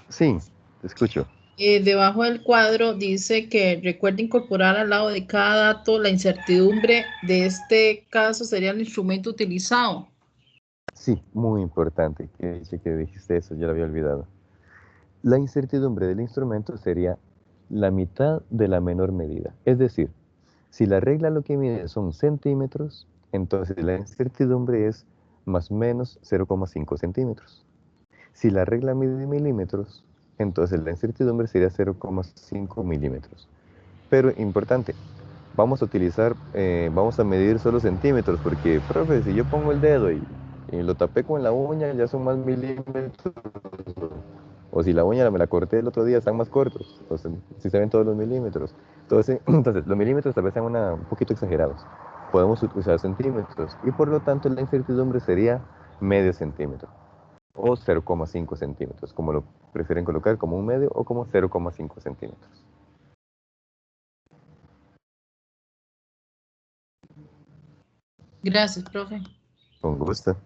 Sí, te escucho. debajo del cuadro dice que recuerde incorporar al lado de cada dato la incertidumbre. De este caso sería el instrumento utilizado. Sí, muy importante que dijiste eso, ya lo había olvidado. La incertidumbre del instrumento sería la mitad de la menor medida. Es decir, si la regla lo que mide son centímetros, entonces la incertidumbre es más o menos 0,5 centímetros. Si la regla mide milímetros, entonces la incertidumbre sería 0,5 milímetros. Pero importante, vamos a medir solo centímetros, porque, profe, si yo pongo el dedo y lo tapé con la uña, ya son más milímetros. O si la uña me la corté el otro día, están más cortos. Entonces, si se ven todos los milímetros. Entonces, los milímetros tal vez sean un poquito exagerados. Podemos usar centímetros. Y por lo tanto, la incertidumbre sería medio centímetro. O 0,5 centímetros, como lo prefieren colocar, como un medio o como 0,5 centímetros. Gracias, profe. Con gusto.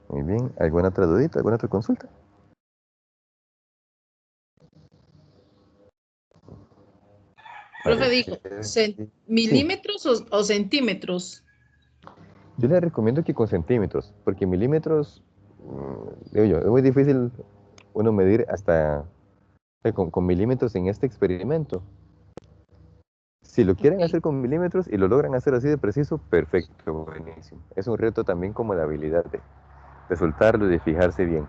Muy bien. ¿Alguna otra dudita? ¿Alguna otra consulta? Profe, dijo, ¿milímetros o centímetros? Yo le recomiendo que con centímetros, porque milímetros, digo yo, es muy difícil uno medir hasta con milímetros en este experimento. Si lo quieren hacer con milímetros y lo logran hacer así de preciso, perfecto, buenísimo. Es un reto también como de habilidad de soltarlo y de fijarse bien.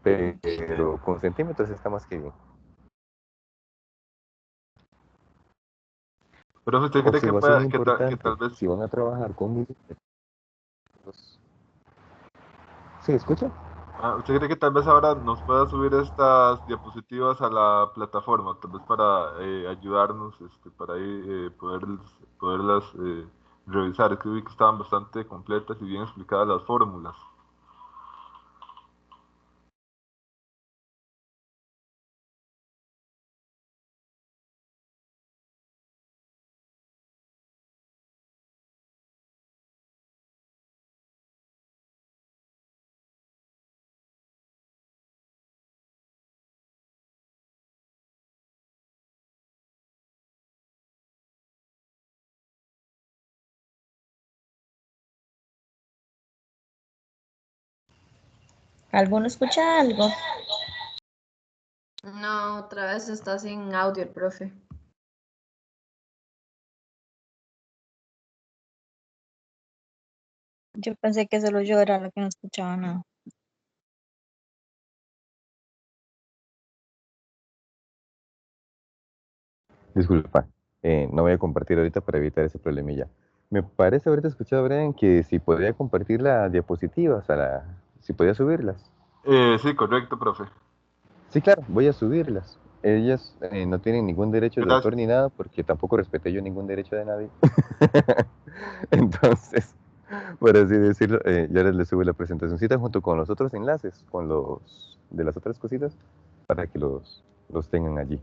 Pero con centímetros está más que bien. Pero ¿usted cree que, Observación que importante, tal vez... si van a trabajar con milímetros. ¿Sí, escucha? ¿Usted cree que tal vez ahora nos pueda subir estas diapositivas a la plataforma, tal vez para ayudarnos, para ahí poderlas revisar? Es que vi que estaban bastante completas y bien explicadas las fórmulas. ¿Alguno escucha algo? No, otra vez está sin audio el profe. Yo pensé que solo yo era la que no escuchaba nada. Disculpa, no voy a compartir ahorita para evitar ese problemilla. Me parece ahorita escuchado, Brian, que si podría compartir las diapositivas, si podía subirlas. Sí, correcto, profe. Sí, claro, voy a subirlas. Ellas no tienen ningún derecho de autor Gracias. ni nada, porque tampoco respeté yo ningún derecho de nadie. Entonces, por así decirlo, ya les subo la presentacióncita junto con los otros enlaces, con los de las otras cositas, para que los tengan allí.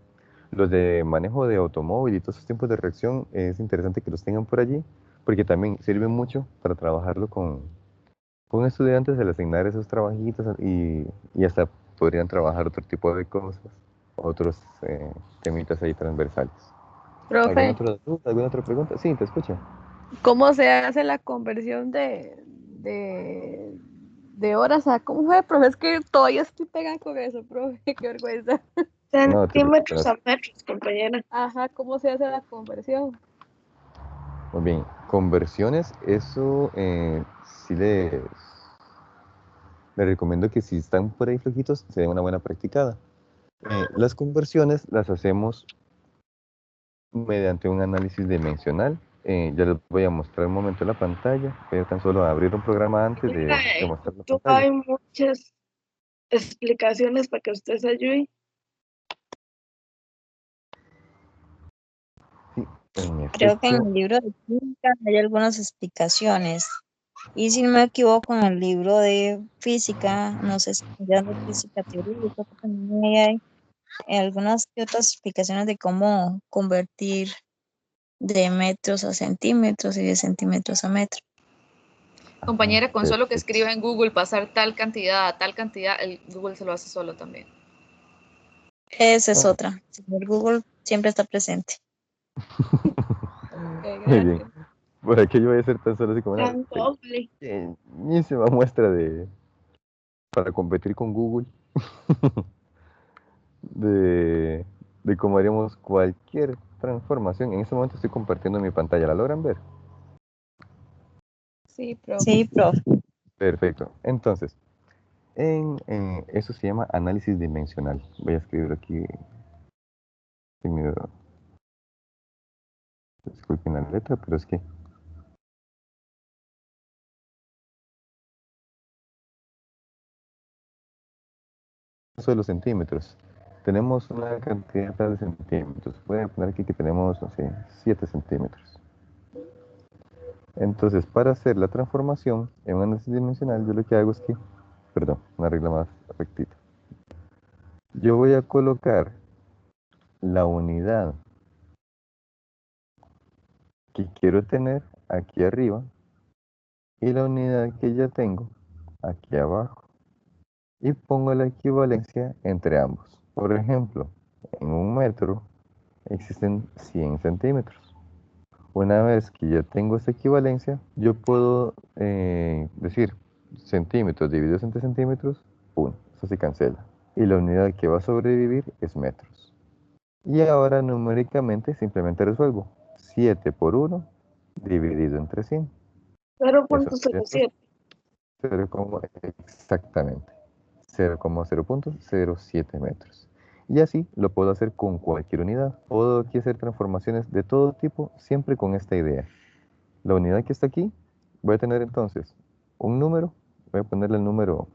Los de manejo de automóvil y todos esos tiempos de reacción, es interesante que los tengan por allí, porque también sirven mucho para trabajarlo con estudiantes, al asignar esos trabajitos y hasta podrían trabajar otro tipo de cosas, otros temitas ahí transversales. ¿Alguna Profe, otra duda? ¿Alguna otra pregunta? Sí, te escucho. ¿cómo se hace la conversión de horas a cómo fue, profe? Es que todavía estoy pegada con eso, profe, qué vergüenza. No, Centímetros a metros, compañera. Ajá, ¿cómo se hace la conversión? muy bien. Conversiones, eso sí les recomiendo que si están por ahí flojitos, se den una buena practicada. Las conversiones las hacemos mediante un análisis dimensional. Ya les voy a mostrar un momento en la pantalla. Voy a tan solo abrir un programa antes de mostrar la pantalla. Hay muchas explicaciones para que usted se ayude. Creo que en el libro de química hay algunas explicaciones. Y si no me equivoco, en el libro de física, no sé si de física teórica, también hay algunas que otras explicaciones de cómo convertir de metros a centímetros y de centímetros a metros. Compañera, con solo que escriba en Google pasar tal cantidad a tal cantidad, el Google se lo hace solo también. Esa es otra. Señor Google siempre está presente. Muy bien. Por aquí yo voy a hacer tan solo así como una Tan doble. pequeñísima muestra para competir con Google de cómo haríamos cualquier transformación. En este momento estoy compartiendo mi pantalla. ¿La logran ver? Sí, profe. Sí, profe. Perfecto. Entonces, eso se llama análisis dimensional. Voy a escribir aquí. Disculpen la letra, pero es que eso de los centímetros. Tenemos una cantidad de centímetros. Voy a poner aquí que tenemos, no sé, 7 centímetros. Entonces, para hacer la transformación en un análisis dimensional, yo lo que hago es que, perdón, una regla más rectita. Yo voy a colocar la unidad que quiero tener aquí arriba y la unidad que ya tengo aquí abajo. Y pongo la equivalencia entre ambos. Por ejemplo, en un metro existen 100 centímetros. Una vez que ya tengo esta equivalencia, yo puedo decir centímetros divididos entre centímetros, 1. Eso se cancela. Y la unidad que va a sobrevivir es metros. Y ahora numéricamente simplemente resuelvo. 7 por 1 dividido entre 100. 0.07. Exactamente. 0,007 metros. Y así lo puedo hacer con cualquier unidad. Puedo aquí hacer transformaciones de todo tipo, siempre con esta idea. La unidad que está aquí, voy a tener entonces un número, voy a ponerle el número,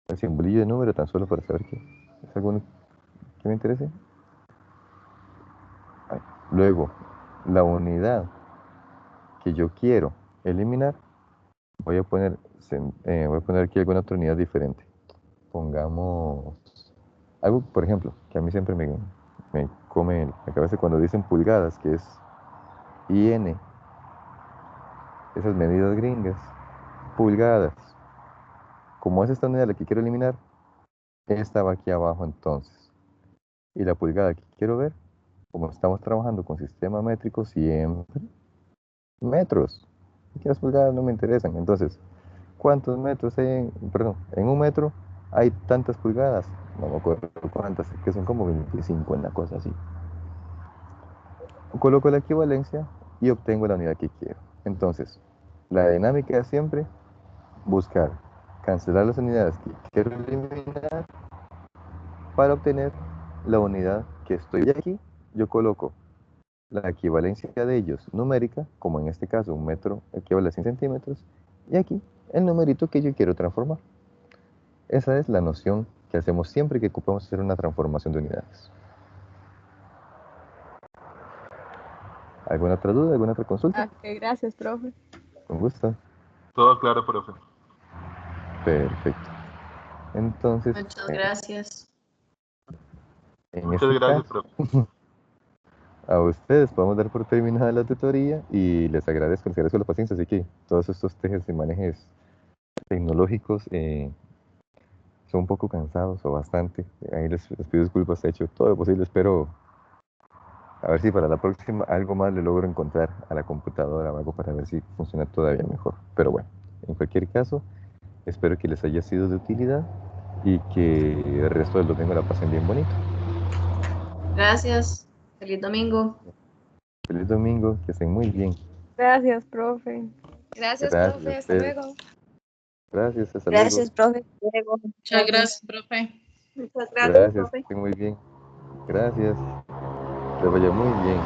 el simbolillo de número tan solo para saber que es alguno que me interese. Ahí. Luego, la unidad que yo quiero eliminar, voy a poner aquí alguna otra unidad diferente. Pongamos algo, por ejemplo, que a mí siempre me come la cabeza cuando dicen pulgadas, que es IN, esas medidas gringas, pulgadas. Como es esta unidad la que quiero eliminar, esta va aquí abajo entonces. Y la pulgada que quiero ver, como estamos trabajando con sistema métrico, siempre metros. Aquí las pulgadas no me interesan. Entonces, ¿cuántos metros hay en un metro hay tantas pulgadas? No me acuerdo cuántas, que son como 25, una cosa así. Coloco la equivalencia y obtengo la unidad que quiero. Entonces, la dinámica es siempre buscar, cancelar las unidades que quiero eliminar para obtener la unidad que estoy. Y aquí yo coloco la equivalencia de ellos numérica, como en este caso un metro equivale a 100 centímetros, y aquí el numerito que yo quiero transformar. Esa es la noción que hacemos siempre que ocupamos hacer una transformación de unidades. ¿Alguna otra duda? ¿Alguna otra consulta? Ok, gracias, profe. Con gusto. Todo claro, profe. Perfecto. Entonces, Muchas gracias. en Muchas este gracias, caso, profe. a ustedes podemos dar por terminada la tutoría y les agradezco la paciencia. Así que todos estos tejes y manejes tecnológicos son un poco cansados o bastante. Ahí les pido disculpas, he hecho todo lo posible. Espero a ver si para la próxima algo más le logro encontrar a la computadora o algo para ver si funciona todavía mejor. Pero bueno, en cualquier caso, espero que les haya sido de utilidad y que el resto del domingo la pasen bien bonito. Gracias. Feliz domingo. Feliz domingo, que estén muy bien. Gracias, profe. Gracias, Gracias a profe. Hasta ustedes. luego. Gracias, hasta Gracias, luego. profe. Luego. Muchas gracias, profe. Muchas gracias, Gracias, que profe. estén muy bien. Gracias. Les vaya muy bien.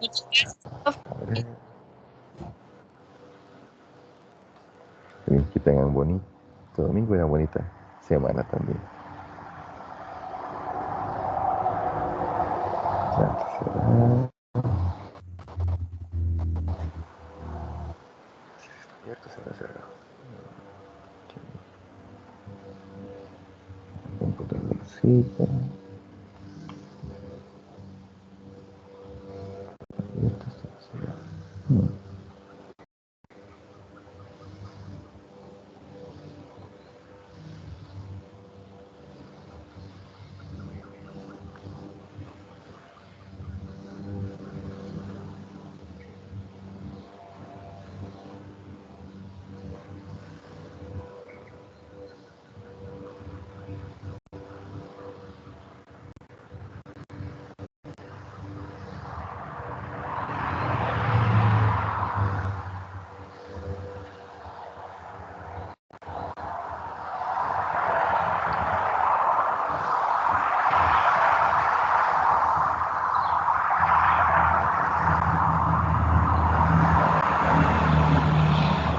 Muchas gracias, profe. Que tengan bonito domingo y una bonita semana también. Abierto, será cerrado. Computadorcita. Abierto, será cerrado. Mm.